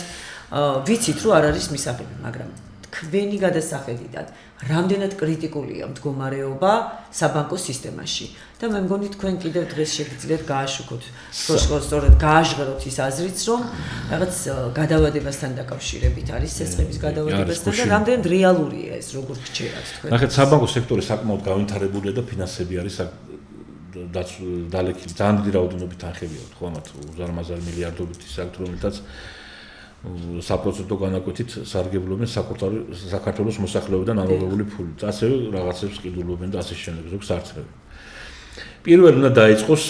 Speaker 1: ვიცით, რომ არ არის მისაღები, მაგრამ თქვენი გადასახედიდან რამდენად კრიტიკულია მდგომარეობა საბანკო სისტემაში და მე მგონი თქვენ კიდევ დღეს შეგიძლიათ გააშუქოთ სწორედ გააჟღეროთ ის აზრიც რომ რაღაც გადავადებასთან დაკავშირებით არის სესხების გადავადებასთან და რამდენად რეალურია ეს როგორ გჭირათ თქვენ
Speaker 2: ნახეთ საბანკო სექტორი საკმაოდ გავითარებულია და ფინანსები არის დალექილი ძალიან დიდი რაოდენობით თანხებია ხო ამათ უზარმაზარ მილიარდობით ისაკ რომელთაც საპროცენტო განაკვეთით სარგებლობენ საქართველოს მოსახლეობიდან ამოღებული ფულით. ასევე რაღაცებს ყიდულობენ და ასე შემდეგ ზოგ სარწმუნოებენ. პირველ უნდა დაიწყოს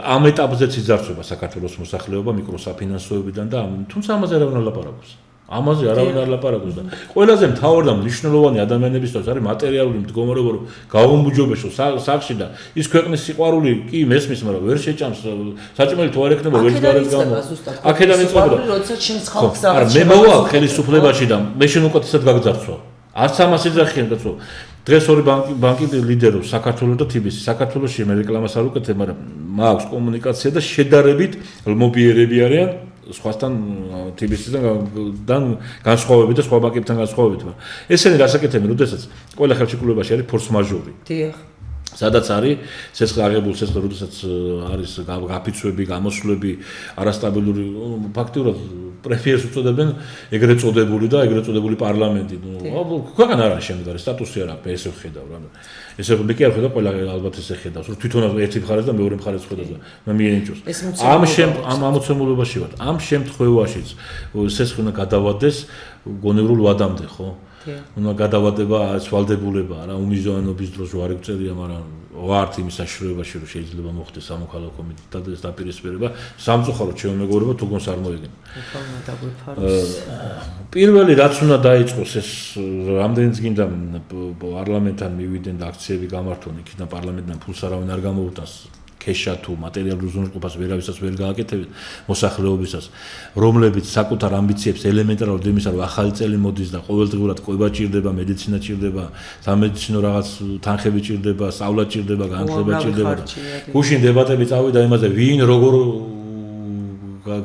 Speaker 2: ამ ეტაპზეც იძარცვება საქართველოს მოსახლეობა მიკროსაფინანსოებიდან და თუმცა ამაზე არავინ არ ლაპარაკობს. ამაზე არავინ არ ლაპარაკობს და ყველაზე მთავარი და მნიშვნელოვანი ადამიანებისთვის არის მატერიალური მდგომარეობა რომ გაუმჯობესო სახში და ის ქვეყნის სიყვარული კი მესმის მაგრამ ვერ შეჭამს საჭმელი თუ არ ექნება ვერ გარეთ გამო აქედან იწყება
Speaker 1: როდესაც შენს ხალხს
Speaker 2: არა მე მოვა ხელისუფლებაში და მე შენ უკეთესად გაგძარცვა არც ამას ეძახიან კაცო დღეს ორი ბანკი ლიდერობს საქართველოს და თბილისში საქართველოში მე რეკლამას არ უკეთებ მაგრამ მაქვს კომუნიკაცია და შედარებით ლმობიერები არიან სხვასთან თბილისიდან განსხვავებით და სხვა ბანკებთან განსხვავებით მაგრამ ესენი რასაკეთებენ როდესაც ყველა ხელშეკრულებაში არის ფორს მაჟორი
Speaker 1: დიახ
Speaker 2: სადაც არის სესხი აღებულ სესხი როდესაც არის გაფიცვები გამოსვლები არასტაბილური ფაქტიურად პრემიერს უწოდებენ ეგრეთ წოდებული და ეგრეთ წოდებული პარლამენტი ქვეყანა არ არის შემდგარი სტატუსი არ აქვს ესე ვხედავ რა ესე მე კი არ ხედავ ყველა ალბათ ესე ხედავს რომ თვითონ ერთი მხარეს და მეორე მხარეს ხედავს და მე მიენიჭოს ამ ამოცემულობაში ვარ ამ შემთხვევაშიც სესხი უნდა გადავადეს გონევრულ ვადამდე ხო უნდა გადავადება სვალდებულება რა უმიზონობის დროს ვარ გწერია მაგრამ ვართ იმის საშუალებაში რომ შეიძლება მოხდეს სამოქალაქო კომიტეტის დაპირისპირება სამწუხაროდ ჩემო მეგობრებო თუ გონს არ მოიგენ პირველი რაც უნდა დაიწყოს ეს რამდენიც გინდა პარლამენტთან მივიდნენ და აქციები გამართონ იქიდან პარლამენტიდან ფულს არავინ არ გამოუტანს ქეშა თუ მატერიალურ უზრუნველყოფას ვერავისაც ვერ გააკეთებთ მოსახლეობისას რომლებიც საკუთარ ამბიციებს ელემენტარულად იმისა რომ ახალი წელი მოდის და ყოველდღურად კვება ჭირდება მედიცინა ჭირდება სამედიცინო რაღაც თანხები ჭირდება სწავლა ჭირდება განათლება ჭირდება გუშინ დებატები წავიდა იმაზე ვინ როგორ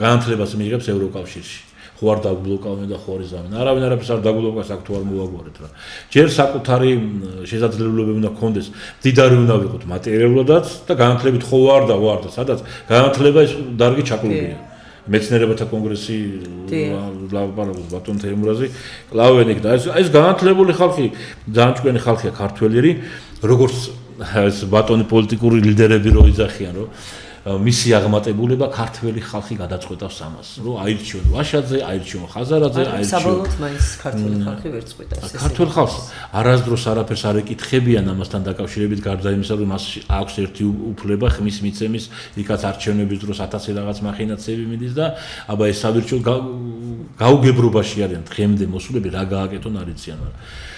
Speaker 2: განათლებას მიიღებს ევროკავშირში ხო არ დაგბლოკავენ და ხო არ იზამენ არავინ არაფერს არ დაგბლოკავს აქ თუ არ მოვაგვარეთ რა ჯერ საკუთარი შესაძლებლობები უნდა გქონდეს მდიდარი უნდა ვიყოთ მატერიალურადაც და განათლებით ხო ვარ და სადაც განათლება ის დარგი ჩაკლულია მეცნიერებათა კონგრესი ლაპარაკობს ბატონ თეიმურაზი კლავენ იქ და ეს განათლებული ხალხი ძალიან ჭკვიანი ხალხია ქართველი როგორც ეს ბატონი პოლიტიკური ლიდერები რო იძახიან რომ მისი აღმატებულება ქართველი ხალხი გადაწყვეტავს ამას რომ აირჩიონ ვაშაძე აირჩიონ ხაზარაძე აირჩიონ
Speaker 1: საბოლოოდ მაინც ქართველი ხალხი ვერ წყვეტავს
Speaker 2: ქართველ ხალხს არასდროს არაფერს არ ეკითხებიან ამასთან დაკავშირებით გარდა იმისა რომ მას აქვს ერთი უფლება ხმის მიცემის იქაც არჩევნების დროს 1000 რაღაც მახინაციები მიდის და აბა ეს სავირჩეო გაუგებრობაში არიან დღემდე მოსულები რა გააკეთონ არ იციან მაგრამ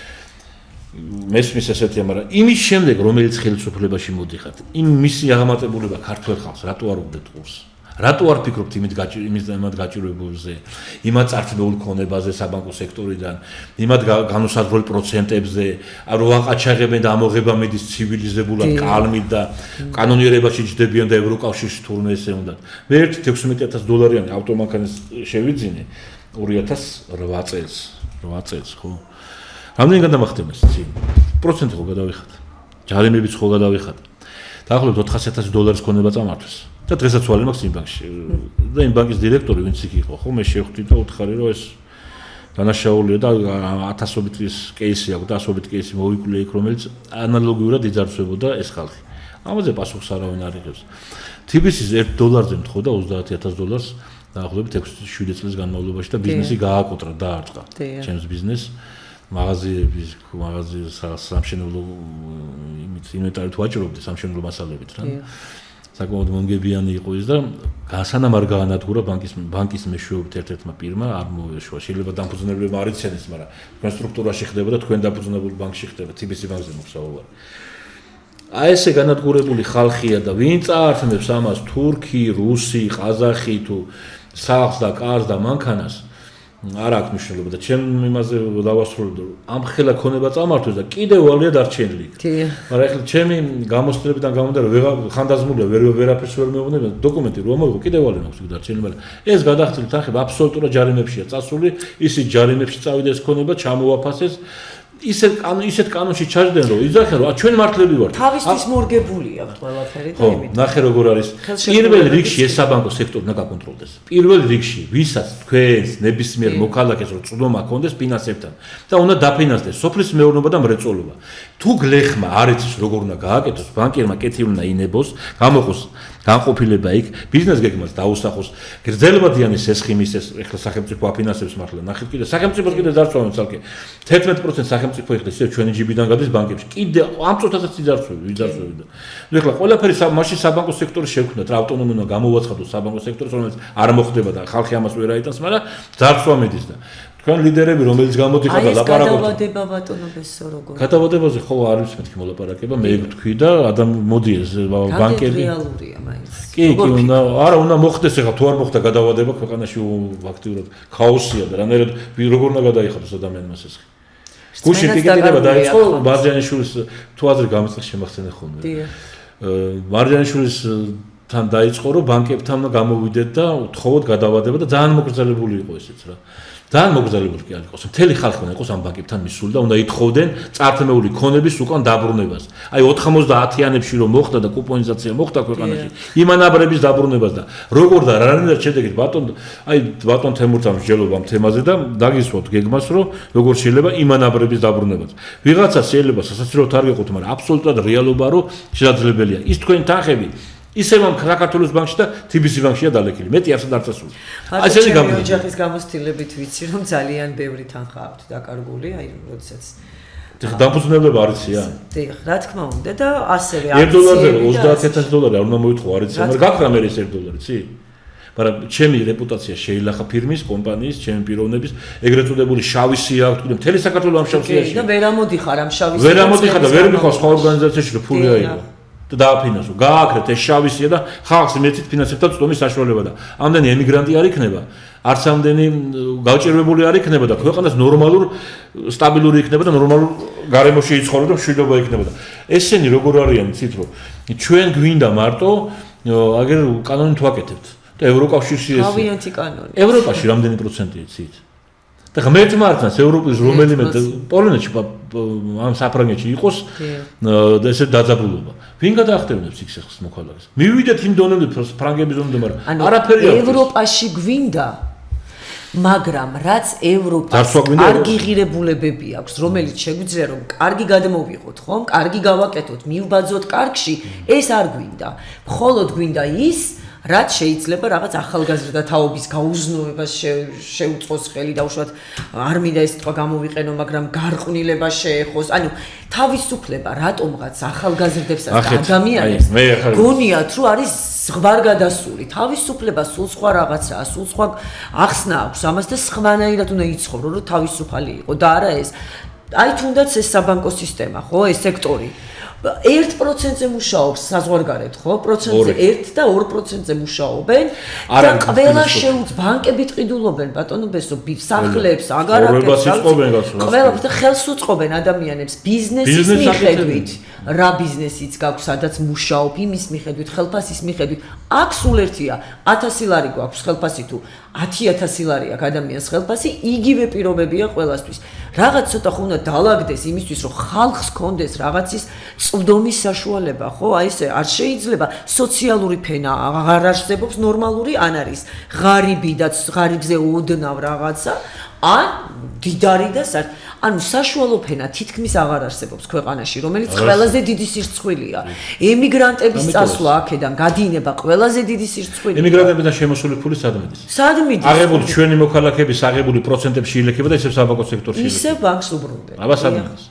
Speaker 2: მესმის ესეთია, მაგრამ იმის შემდეგ რომელიც ხელისუფლებაში მოდიხართ, იმ მისი აღმატებულება ქართველ ხალხს რატო არ უგდეთ ყურს? რატო არ ფიქრობთ იმით გაჭირვებულზე, იმათ წარსებულ ქონებაზე საბანკო სექტორიდან, იმათ განუსაზღვრელ პროცენტებზე, რომ აყაჩაღებენ და ამოღება მიდის ცივილიზებულად, კალმით და კანონიერებაში ჯდებიან და ევროკავშირში თურმე ესე უნდათ. მე ერთი $16,000 ავტომანქანის შევიძინე 2008 წელს, 8 წელს, ხო? რამდენი გადამახდება ეს წინ? პროცენტი ხო გადავიხად. ჯარიმებიც ხო გადავიხად. დაახლოებით $400,000 ქონება წამართვეს. და დღესაც ვარ მაქვს იმ ბანკში. და იმ ბანკის დირექტორი ვინც იქ იყო, ხო მე შევხვდი და უთხარი რომ ეს დანაშაულია და 1000-ობით კეისი აქვს და 100-ობით კეისი მოვიკვლიე იქ რომელიც ანალოგიურად იძარცვებოდა ეს ხალხი. ამაზე პასუხს არავინ არ იღებს. თბილისის $1-ზე მთხოვდა $30,000 დაახლოებით 6-7 წლის განმავლობაში და ბიზნესი გააკოტრა, დაარტყა. ჩემს ბიზნესს მაღაზიების სამშენებლო ინვენტარით ვაჭრობდი სამშენებლო მასალებით რა. საკმაოდ მომგებიანი იყო ის და სანამ არ გაანადგურა ბანკის მეშვეობით ერთ-ერთმა პირმა არ მოვეშვა. შეიძლება დამფუძნებლებმა არ იციან, მაგრამ თქვენ სტრუქტურაში ხდება და თქვენ დამფუძნებულ ბანკში ხდება, TBC ბანკზე მოგსაუბრე. აი ესე განადგურებული ხალხია და ვინ წაართმევს ამას თურქი, რუსი, ყაზახი თუ სახლს და კარს და მანქანას არ აქვს მნიშვნელობა და ჩემ იმაზე დავასრულებ ამ ხელა ქონება წამართვეს და კიდევ ვალია დარჩენილი. მაგრამ ეხლა ჩემი გამოსწრებიდან გამომდინარე ხანდაზმულია ვერაფერს ვერ მეუბნება დოკუმენტი რომ მოვიღო კიდევ ვალია მაქვს დარჩენილი მაგრამ ეს გადახდილით ახლა აბსოლუტურად ჯარიმებშია წასული ისიც ჯარიმებში წავიდა ეს ქონება ჩამოაფასეს ისეთ კანონში ჩაჯდნენ რომ იძახენ რომ ჩვენ მართლები ვართ
Speaker 1: თავისთვის მორგებულია ყველაფერი და იმით
Speaker 2: ნახე როგორ არის პირველ რიგში ეს საბანკო სექტორი უნდა გაკონტროლდეს პირველ რიგში ვისაც თქვენს ნებისმიერ მოქალაქეს რომ წვდომა ჰქონდეს ფინანსებთან და უნდა დაფინანსდეს სოფლის მეურნეობა და მრეწველობა თუ გლეხმა არ იცის როგორ უნდა გააკეთოს ბანკერმა კეთილი უნდა ინებოს გამოყოს განყოფილება იქ ბიზნეს გეგმას დაუსახოს გრძელებადიანი სესხიმის ეს ახლა სახელმწიფო აფინანსებს მართლა ნახეთ კიდე სახელმწიფოს კიდე დარწმუნდა ცალკე 11% სახელმწიფო ეხლა ისე ჩვენი ჯიბიდან გადის ბანკებში კიდე ამ წუთასაც იძარცვები და ნუ ეხლა ყველაფერი მაშინ საბანკო სექტორი შევქმნათ რა ავტონომია გამოვაცხადოს საბანკო სექტორს რომელიც არ მოხდება და ხალხი ამას ვერ აიტანს მაგრამ ძარცვა მიდის და თქვენ ლიდერები რომელიც გამოდიხარ და ლაპარაკობთ
Speaker 1: გადავადება ბატონობესო როგორ
Speaker 2: გადავადებაზე ხო არ არის მეთქი მოლაპარაკება მე ვთქვი და адам მოდი ეს ბანკები
Speaker 1: რეალურია მაინც
Speaker 2: კი არა უნდა მოხდეს ახლა თუ არ მოხდა გადავადება ქვეყანაში ფაქტიურად ქაოსია და რანაირად როგორ უნდა გადაიხადოს ადამიანს ეს გუშინ პიკეტირება დაიწყო მარჯანიშვილის თუ აზრი გამიწყეს შემახსენე ხოლმე მარჯანიშვილის თან დაიწყო რომ ბანკებთან გამოვიდეთ და უთხოვოთ გადავადება და ძალიან მოგრძალებული იყო ესეც რა ძალიან მოგრძალებული კი არ იყოს. მთელი ხალხი უნდა იყოს ამ ბანკებთან მისული და უნდა ითხოვდნენ წართმეული ქონების უკან დაბრუნებას. აი 90-იანებში რომ მოხდა და კუპონიზაცია მოხდა ქვეყანაში, იმანაბრების დაბრუნებას და როგორ და რანაირად შედეგით ბატონ თემურთან მსჯელობა ამ თემაზე და დაგისვათ გეგმას რომ როგორ შეიძლება იმანაბრების დაბრუნებას. ვიღაცა შეიძლება სასაცილოდ არ გიყოთ, მაგრამ აბსოლუტურად რეალობა რომ შესაძლებელია. ის თქვენი თანხები ისევ ამ საქართველოს ბანკში და TBC ბანკშია დალექილი. მეტი არც არ წასული.
Speaker 1: ასეთი გამოდიოდა. ოჯახის გამოცდილებით ვიცი რომ ძალიან ბევრი თანხა აქვს დაკარგული, აი როდესაც
Speaker 2: დამფუძნებლება არ იციან.
Speaker 1: დიახ, რა თქმა უნდა და ასევე
Speaker 2: $1 $30,000 არ უნდა მოითხოვ არ იციან, მაგრამ გაქრა მე ეს $1, იცი? მაგრამ ჩემი რეპუტაცია შეიძლება ფირმის, კომპანიის, ჩემი პიროვნების, ეგრეთ წოდებული შავი სია აქვს, თქო, მთელი საქართველოს ამ შავ სიაში.
Speaker 1: და ვერ ამოდიხარ ამ შავი სია.
Speaker 2: ვერ ამოდიხარ და ვერ მიხარ სხვა ორგანიზაციაში რომ ფული აიღო. და დააფინანსო. გააკრეთ ეს შავი სია და ხალხს მეცით ფინანსებთან წვდომის საშუალება და ამდენი ემიგრანტი არ იქნება. არც ამდენი გაუჭირვებული არ იქნება და ქვეყანას ნორმალურ სტაბილური იქნება და ნორმალურ გარემოში იცხოვრება და მშვიდობა იქნება და ესენი როგორ არიან იცით რომ ჩვენ გვინდა მარტო აგერ კანონით ვაკეთებთ და ევროკავშირში ეს
Speaker 1: თავიანთი კანონი.
Speaker 2: ევროპაში რამდენი პროცენტია იცით? და ღმერთმა არცნას ევროპის რომელიმე პოლონეთში ამ საფრანგეთში იყოს და ესე დაძაბულობა. ვინ გადაახტევნებს იქ სახლს მოქალაქეს? მივიდეთ იმ დონემდე ფრანგების დონემდე, მაგრამ არაფერი არ
Speaker 1: ევროპაში გვინდა მაგრამ რაც ევროპას კარგი ღირებულებები აქვს, რომელიც შეგვიძლია რომ კარგი გადმოვიღოთ, ხომ? კარგი გავაკეთოთ, მივბაძოთ კარგში, ეს არ გვინდა. მხოლოდ გვინდა ის რაც შეიძლება რაღაც ახალგაზრდა თაობის გაუზნოებას შეუწყოს ხელი და უშუალოდ არ მინდა ეს თქვა გამოვიყენო, მაგრამ გარყვნილება შეეხოს. ანუ თავისუფლება რატომღაც ახალგაზრდებსაც და ადამიანებს გონიათ რომ არის ზღვარგადასული. თავისუფლება სულ სხვა რაღაცაა, სულ სხვა ახსნა აქვს ამას და სხვანაირად უნდა იცხოვრო, რომ თავისუფალი იყო და არა ეს. აი თუნდაც ეს საბანკო სისტემა, ხო, ეს სექტორი 1%-ზე მუშაობს საზღვარგარეთ, ხო? 1% და 2%-ზე მუშაობენ და ყველა ბანკები ტყიდულობენ ბატონობესო სახლებს, აგარაკებს, ყველაფერს და ხელს უწყობენ ადამიანებს ბიზნესის მიხედვით. რა ბიზნესიც გაქვს, სადაც მუშაობ, იმის მიხედვით, ხელფასის მიხედვით. აქ სულ ერთია, 1000 ლარი გვაქვს ხელფასი თუ 10,000 ლარი აქვს ადამიანს ხელფასი, იგივე პირობებია ყველასთვის. რაღაც ცოტა ხო უნდა დაალაგდეს იმისთვის, რომ ხალხს კონდეს რაღაცის წვდომის საშუალება, ხო? აი ესე არ შეიძლება სოციალური ფენა აღარ არსებობს ნორმალური, ან არის ღარიბი და ღარიბზე ოდნავ რაღაცა, ან დიდარი და ანუ საშუალო ფენა თითქმის აღარ არსებობს ქვეყანაში, რომელიც ყველაზე დიდი სირცხვილია. ემიგრანტების წასვლა აქედან გადინება ყველაზე დიდი სირცხვილია.
Speaker 2: ემიგრანტებიდან შემოსული ფული სად მიდის?
Speaker 1: სად მიდის?
Speaker 2: აღებული ჩვენი მოქალაქეების აღებული პროცენტებში ილექება და ისევ საბანკო სექტორში ილექება.
Speaker 1: ისევ ბანკს უბრუნდება.
Speaker 2: აბა სად მიდის?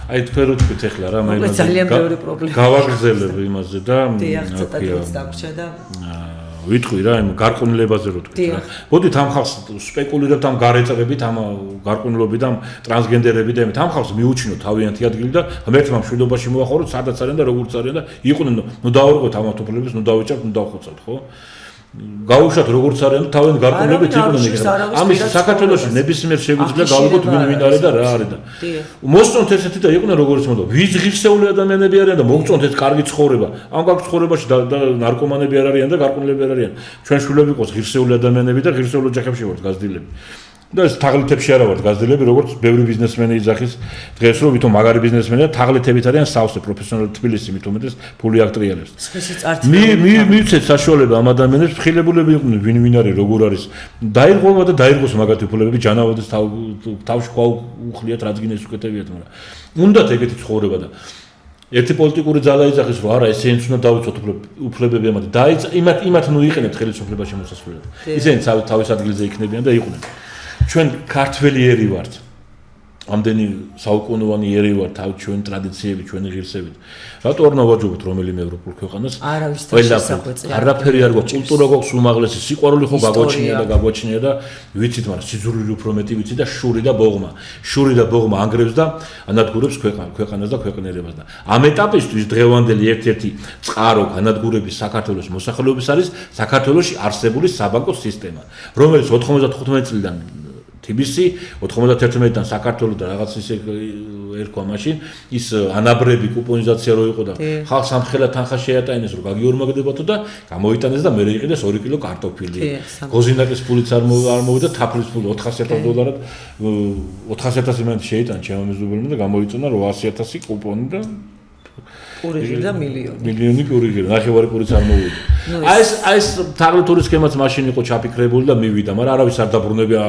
Speaker 2: აი თქვენ რო თქვით ახლა რა მე
Speaker 1: ძალიან ბევრი პრობლემა.
Speaker 2: გავაგრძელებ იმაზე და
Speaker 1: დიახ, ცოტა დღეს დაგვრჩა და
Speaker 2: ვიტყვი რა იმ გარყვნილებაზე რო თქვით რა. მოდით ამ ხალხს სპეკულირებთ ამ გარეწრებით, ამ გარყვნილობით, ამ ტრანსგენდერებით და ამ ხალხს მიუჩინოთ თავიანთი ადგილი და ღმერთმა მშვიდობაში მოახოროთ, სადაც არიან და როგორ არიან და იყვნენ, ნუ დავურყოთ ამ ავტოფლებს, ნუ დავიჭერთ, ნუ დავხოცავთ, ხო? გაუშვათ როგორც არიან თავიანთი გარყვნილებით იყვნენ იქ. ამის საქართველოში ნებისმიერ შეგვიძლია გავიგოთ ვინ არის და რა არის და. მოსწონთ ესეთი და იყვნენ როგორც მოდი. ვიზ ღირსეული ადამიანები არიან და მოგწონთ ეს კარგი ცხოვრება. ამ კარგ ცხოვრებაში და ნარკომანები არ არიან და გარყვნილები არ არიან. ჩვენ შვილები ყოს ღირსეული ადამიანები და ღირსეულ ოჯახებში ვართ გაზრდილები. და ეს თაღლითებში არა ვართ გაზრდილები, როგორც ბევრი ბიზნესმენი იძახის დღეს რომ ვითომ მაგარი ბიზნესმენი და თაღლითებით არიან სავსე პროფესიონალი თბილისი მით უმეტეს ფული აქტრიალებს. მივცეთ საშუალება ამ ადამიანებს ხილებულები იყვნენ ვინ არის როგორ არის. დაირღვევა და დაირღვოს მაგათი ფულებები ჯანავადეს თავში ყვა უხლიათ რაც გინეს უკეთებიათ, მაგრამ უნდათ ეგეთი ცხოვრება და ერთი პოლიტიკური ძალა იძახის რომ არა ესენიც უნდა დავიცოთ უფლებები ამათ და იმათ ნუ იყენებთ ხელისუფლებაში მოსასვლელად. ისინი თავის ადგილზე იქნებიან და იყვნენ. ჩვენ ქართველი ერი ვართ. ამდენი საუკუნოვანი ერი ვართ, თავი ჩვენი ტრადიციები, ჩვენი ღირსებით. რატო არ ნავაჯობთ რომელიმე ევროპულ ქვეყანას? არაფერი არ გვაქვს, კულტურა გვაქვს უმაღლესი, სიყვარული ხო გაგვაჩნია და ვიცით, მაგრამ სიძულვილი უფრო მეტი ვიცით და შური და ბოღმა ანგრევს და ანადგურებს ქვეყანას და ქვეყნიერებას და ამ ეტაპისთვის დღევანდელი ერთ-ერთი წყარო განადგურების საქართველოს მოსახლეობის არის საქართველოში არსებული საბანკო სისტემა, რომელიც 95 წლიდან TBC 91-დან საქართველოს და რაღაც ისე ერქვა მაშინ ის ანაბრები კუპონიზაცია რო იყო და ხალხს ამხელა თანხა შეატანეს რომ გაგიორმაგდებათო და გამოიტანეს და მე იყიდეს 2 კილო კარტოფილი. გოზინაკის ფულიც არ მოვიდა, თაფლის ფული $400,000 400,000 იმანტი შეიტანა ჩემო მეზობელმა და გამოიწონა 800,000 კუპონი და
Speaker 1: პურიგი და
Speaker 2: მილიონი პურიგი ნახევარი პურიც არ მოვიდა. აი ეს თაღლითური სქემაც მაშინ იყო ჩაფიქრებული და მივიდა, მაგრამ არავის არ დაბრუნებია.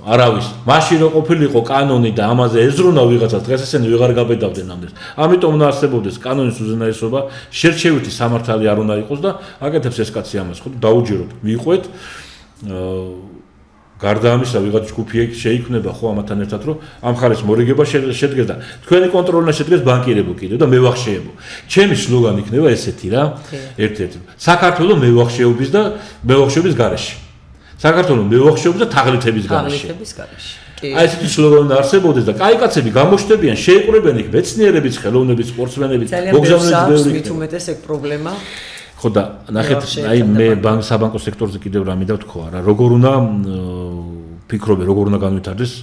Speaker 2: არავის. მაშინ რო ყოფილიყო კანონი და ამაზე ეზრუნა ვიღაცას, დღეს ესენი ვეღარ გაბედავდნენ ამდენს. ამიტომ უნდა არსებობდეს კანონის უზენაესობა, შერჩევითი სამართალი არ უნდა იყოს და აკეთებს ეს კაცი ამას, ხო, დაუჯეროთ, მიყვეთ. გარდა ამისა ვიღაც ჯგუფი შეიქმნება ხო ამათთან ერთად რომ ამ ხალხის მორიგება შედგეს და თქვენი კონტროლნა შედგეს ბანკირებო კიდევ და მევახშეებო. ჩემი სლოგანი იქნება ესეთი რა, ერთ-ერთი. საქართველოს მევახშეობის და მევახშეობის გარეშე. საქართველოს მევახშეობის და თაღლითების გარეშე. აი ესეთი სლოგანი არსებობდეს და კაი კაცები გამოჩნდებიან, შეიყურებიან იქ მეცნიერებიც, ხელოვნებიც, სპორტსმენებიც, მოგზაურობიც ბევრი.
Speaker 1: მით უმეტეს ეგ პრობლემა.
Speaker 2: ხო და ნახეთ, აი მე საბანკო სექტორზე კიდევ რამე და ვთქვა რა, როგორ უნდა ფიქრობე, როგორ უნდა განვითარდეს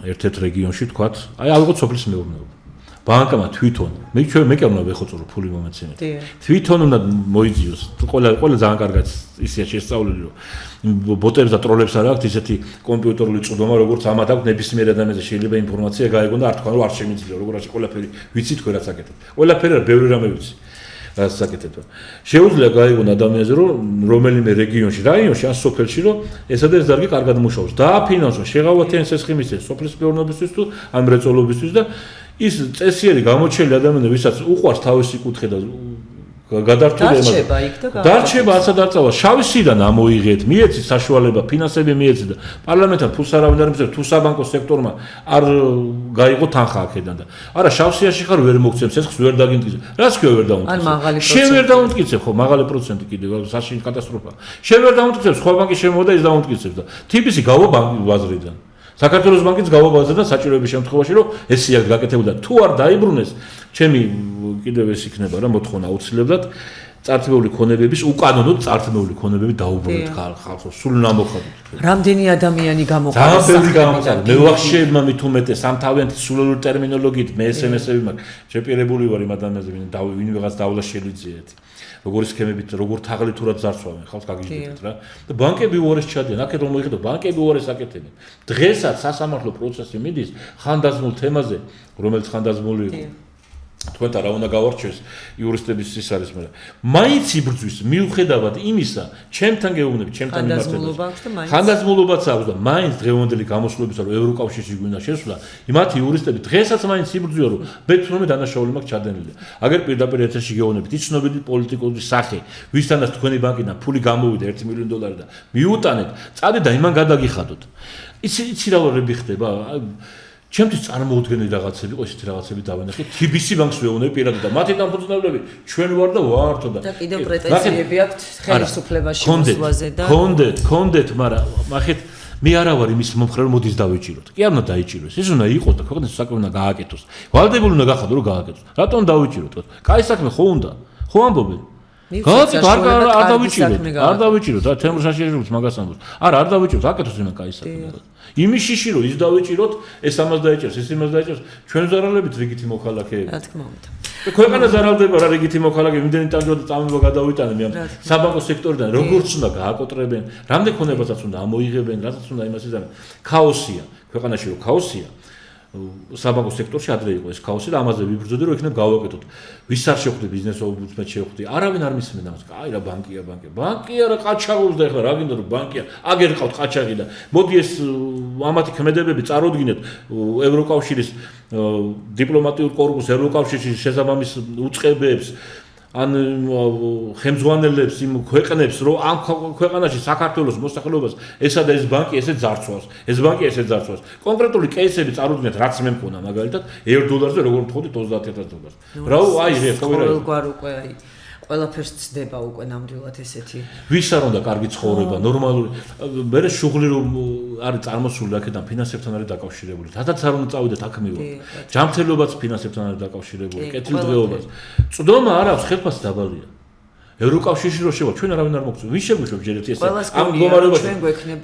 Speaker 2: ერთ-ერთ რეგიონში თქვათ, აი ალბათ სოფლის მეურნეობა. ბანკმა თვითონ, მე კი არ უნდა ვეხოწორო ფული მომეცემეთ. თვითონ უნდა მოიძიოს, ყველა ძალიან კარგად ისეა შესწავლილი, რომ ბოტებს და ტროლებს არ აქვს ისეთი კომპიუტერული წვდომა, როგორც ამათ აქვს ნებისმიერ ადამიანზე შეიძლება ინფორმაცია გაიგონ და არ თქვა რომ არ შემიძლია, როგორ არის ყველაფერი ვიცი თქვენ რაც აკეთებ. ყველაფერი არ ბევრი რამე ვიცი. საკეთებდა. შეუძლია გაიგონ ადამიანზე რომ რომელიმე რეგიონში, რაიონში ან სოფელში რომ ესა და ეს დარგი კარგად მუშაობს. დააფინანსო, შეღავათიან სესხიმისეს, სოფლის მეურნეობისთვის თუ ან მრეწველობისთვის და ის წესიერი გამოჩენილი ადამიანები, ვისაც უყვარს თავისი კუთხე და გადართული დარჩება ასა დარწავა შავისიდან ამოიღეთ მიეცით საშუალება ფინანსები მიეცით და პარლამენტთან ფულს არავინ არ მისცემს თუ საბანკო სექტორმა არ გაიღო თანხა აქედან და არა შავსიაში ხარ ვერ მოგცემს ეს ხს ვერ დაგიმტკიცებ რას ქვია ვერ დავუმტკიცებ შენ ვერ დავუმტკიცებ ხო მაღალი პროცენტი კიდევ საშინ კატასტროფა შენ ვერ დავუმტკიცებ სხვა ბანკი შემოვიდა ის დავუმტკიცებს და TBC გავა ბაზრიდან საქართველოს ბანკიც გავაბაზრდა და საჭიროების შემთხვევაში რომ ეს სიაგ გაკეთებოდა თუ არ დაიბრუნეს ჩემი კიდევ ეს იქნება რა მოთხოვნა აუცილებლად წართმეული ქონებების უკანონოდ წართმეული ქონებები დაუბრუნდეთ ხალხს სულ ნამოხადოთ რამდენი ადამიანი გამოყარა ძალიან ბევრი გამოყარა მე ვახშეებმა მით უმეტეს ამ თავიანთი სულელური ტერმინოლოგიით მე SMS-ები მაქვს შეპირებული ვარ იმ ადამიანებზე ვინ ვიღაც დავლა შელიძიეთ როგორი სქემებით, როგორ თაღლითურად ზარცვავენ, ხალხს გაგიჟდებათ რა. და ბანკები უარეს ჩადიან, აქეთ რომ მოიხდო, ბანკები უარეს აკეთებენ. დღესაც სასამართლო პროცესი მიდის ხანდაზმულ თემაზე, რომელიც ხანდაზმული იყო. თქვენთან რა უნდა გავარჩიოს იურისტების ის არის, მაგრამ მაინც იბრძვის მიუხედავად იმისა, ჩემთან გეუბნები, ჩემთან მიმართებაში. ხანდაზმულობაც აქვს და მაინც დღევანდელი გამოსვლებისა, რომ ევროკავშირში გვინდა შესვლა, მათი იურისტები დღესაც მაინც იბრძვიან, რომ ბეთრომე დანაშაული მაქვს ჩადენილი. აგერ პირდაპირ ეთერში გეუბნებით, ის ცნობილი პოლიტიკური სახე, ვისთანაც თქვენი ბანკიდან ფული გამოვიდა 1 მილიონი დოლარი და მიუტანეთ, წადე და იმან გადაგიხადოთ. იცი რა ვერები ხდება? ჩემთვის წარმოუდგენელი რაღაცები იყო, ესეთი რაღაცები დავენახე. TBC ბანკს ვეუბნები პირადად და მათი დამფუძნებლები ჩვენ ვარ და ვართო და
Speaker 1: კიდევ პრეტენზიები აქვთ ხელისუფლებაში მოსვლაზე და
Speaker 2: კონდეთ, მაგრამ ახეთ მე არა ვარ იმის მომხრე რომ მოდის დავიჭიროთ. კი არ უნდა დაიჭიროს. ის უნდა იყოს და ქვეყნის საქმე უნდა გააკეთოს. ვალდებული უნდა გახადო რომ გააკეთოს. რატომ დავიჭიროთ? კაი საქმე ხო უნდა? ხო ამბობენ? გააკეთოთ, არ დავიჭიროთ, რა თემურ შაშიაშვილს მაგას ამბობს. არ დავიჭიროთ, აკეთოს იმან კაი საქმე. იმის შიში რომ ის დავიჭიროთ, ეს ამას დაიჭერს, ეს იმას დაიჭერს, ჩვენ ზარალებით რიგითი მოქალაქეები.
Speaker 1: რა თქმა უნდა.
Speaker 2: ქვეყანა ზარალდება რა რიგითი მოქალაქეები, იმდენი ტანგო და წამება გადავიტანე მე ამ საბანკო სექტორიდან, როგორც უნდა გააკოტრებენ, რამდენ ქონებასაც უნდა ამოიღებენ, რასაც უნდა იმას იზამენ. ქაოსია, ქვეყანაში რო ქაოსია. საბანკო სექტორში ადრე იყო ეს ქაოსი და ამაზე ვიბრძოდი რომ იქნებ გავაკეთოთ. ვის არ შეხვდი ბიზნეს ომბუდსმენს შეხვდი. არავინ არ მისმენ ამას. აი რა ბანკია. ბანკია რა ყაჩაღობს და ეხლა რა გინდა რომ ბანკია. აგერ ყავთ ყაჩაღი და მოდი ეს ამათი ქმედებები წარუდგინეთ ევროკავშირის დიპლომატიურ კორპუსს, ევროკავშირის შესაბამის უწყებებს ან ხელმძღვანელებს იმ ქვეყნებს რომ ამ ქვეყანაში საქართველოს მოსახლეობას ესა და ეს ბანკი ესეც ძარცვავს. ეს ბანკი ესეც ძარცვავს. კონკრეტული კეისები წარუდგინეთ, რაც მე მქონა მაგალითად $1-ზე როგორ ვთხოვდი 30000 დოლარს. რა აი
Speaker 1: ყოველგვარ უკვე აი ყველაფერს ცდება უკვე ნამდვილად ესეთი.
Speaker 2: ვის არ უნდა კარგი ცხოვრება, ნორმალური. მე შუღლი რომ არის წარმოსული აქედან ფინანსებთან არის დაკავშირებული. თათაც არ უნდა წავიდეთ აქ მივა. ჯანმრთელობაც ფინანსებთან არის დაკავშირებული, კეთილდღეობაც. წვდომა არ აქვს, ხელფასი დაბალია. ევროკავშირში რო შევა, ჩვენ არავინ არ მოგწევს. ვის შეგვიშვებ ჯერ ერთი ესე? ამ მდგომარეობაში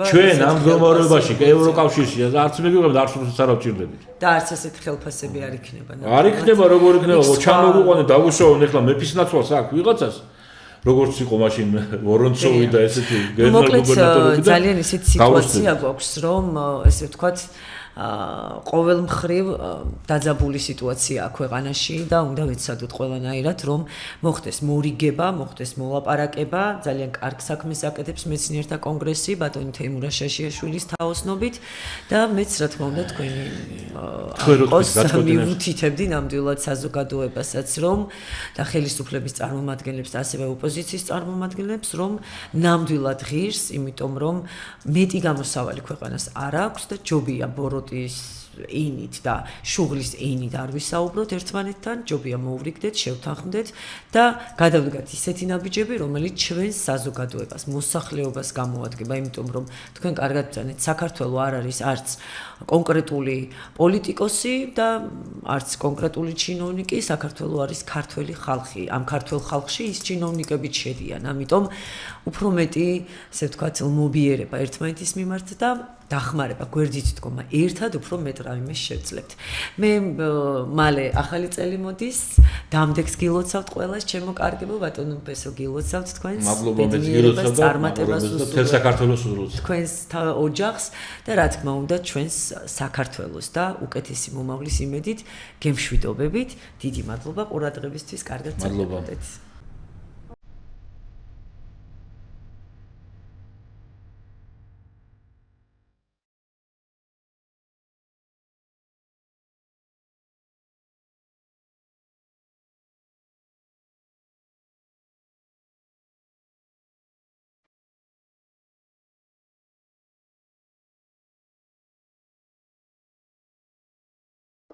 Speaker 2: ჩვენ ამ მდგომარეობაში ევროკავშირში არც მეგობრებად არც რუსეთს არ ავჭირდებით.
Speaker 1: და არც ესეთ ხელფასები არ იქნება.
Speaker 2: არ იქნება, როგორ იქნება? ჩამოგუყვანე, დავუშოვონ ეხლა მეფის ნაცვალს აქ ვიღაცას. როგორც იყო მაშინ ვორონცოვი და ესეთი
Speaker 1: გენერალ-გუბერნატორები და ძალიან ისეთი სიტუაცია გვაქვს, რომ ესე ვთქვათ ყოველ მხრივ დაძაბული სიტუაციაა ქვეყანაში და უნდა ვიცადოთ ყველანაირად რომ მოხდეს მორიგება, მოხდეს მოლაპარაკება, ძალიან კარგ საქმეს აკეთებს მეცნიერთა კონგრესი ბატონი თეიმურაზ შაშიაშვილის თაოსნობით და მეც რა თქმა უნდა თქვენი ამბოს მივუთითებდი ნამდვილად საზოგადოებასაც რომ და ხელისუფლების წარმომადგენლებს და ასევე ოპოზიციის წარმომადგენლებს რომ ნამდვილად ღირს, იმიტომ რომ მეტი გამოსავალი ქვეყანას არ აქვს და ჯობია ბორო ენით და შუღლის ენით არ ვისაუბროთ ერთმანეთთან, ჯობია მოვრიგდეთ, შევთანხმდეთ და გადავდგათ ისეთი ნაბიჯები, რომელიც ჩვენს საზოგადოებას, მოსახლეობას გამოადგება, იმიტომ რომ თქვენ კარგად ბრძანეთ, საქართველო არ არის არც კონკრეტული პოლიტიკოსი და არც კონკრეტული ჩინოვნიკი, საქართველო არის ქართველი ხალხი. ამ ქართველ ხალხში ის ჩინოვნიკები შედიან, ამიტომ უფრო მეტი, ესე ვთქვათ, მობიერება ერთმანეთის მიმართ და დახმარება, გვერდით დგომა, ერთად უფრო მეტ რაიმეს შევძლებთ. მე მალე ახალი წელი მოდის, დამდეგს გილოცავთ ყველას, ჩემო კარგებო ბატონო პესო გილოცავთ თქვენს.
Speaker 2: მადლობა მეც გილოცავ და
Speaker 1: წარმატებას
Speaker 2: თელ საქართველოს უსურვოთ.
Speaker 1: თქვენს ოჯახს და რა თქმა უნდა ჩვენს საქართველოს და უკეთესი მომავლის იმედით გემშვიდობებით. დიდი მადლობა ყურადღებისთვის, კარგად
Speaker 2: მადლობა.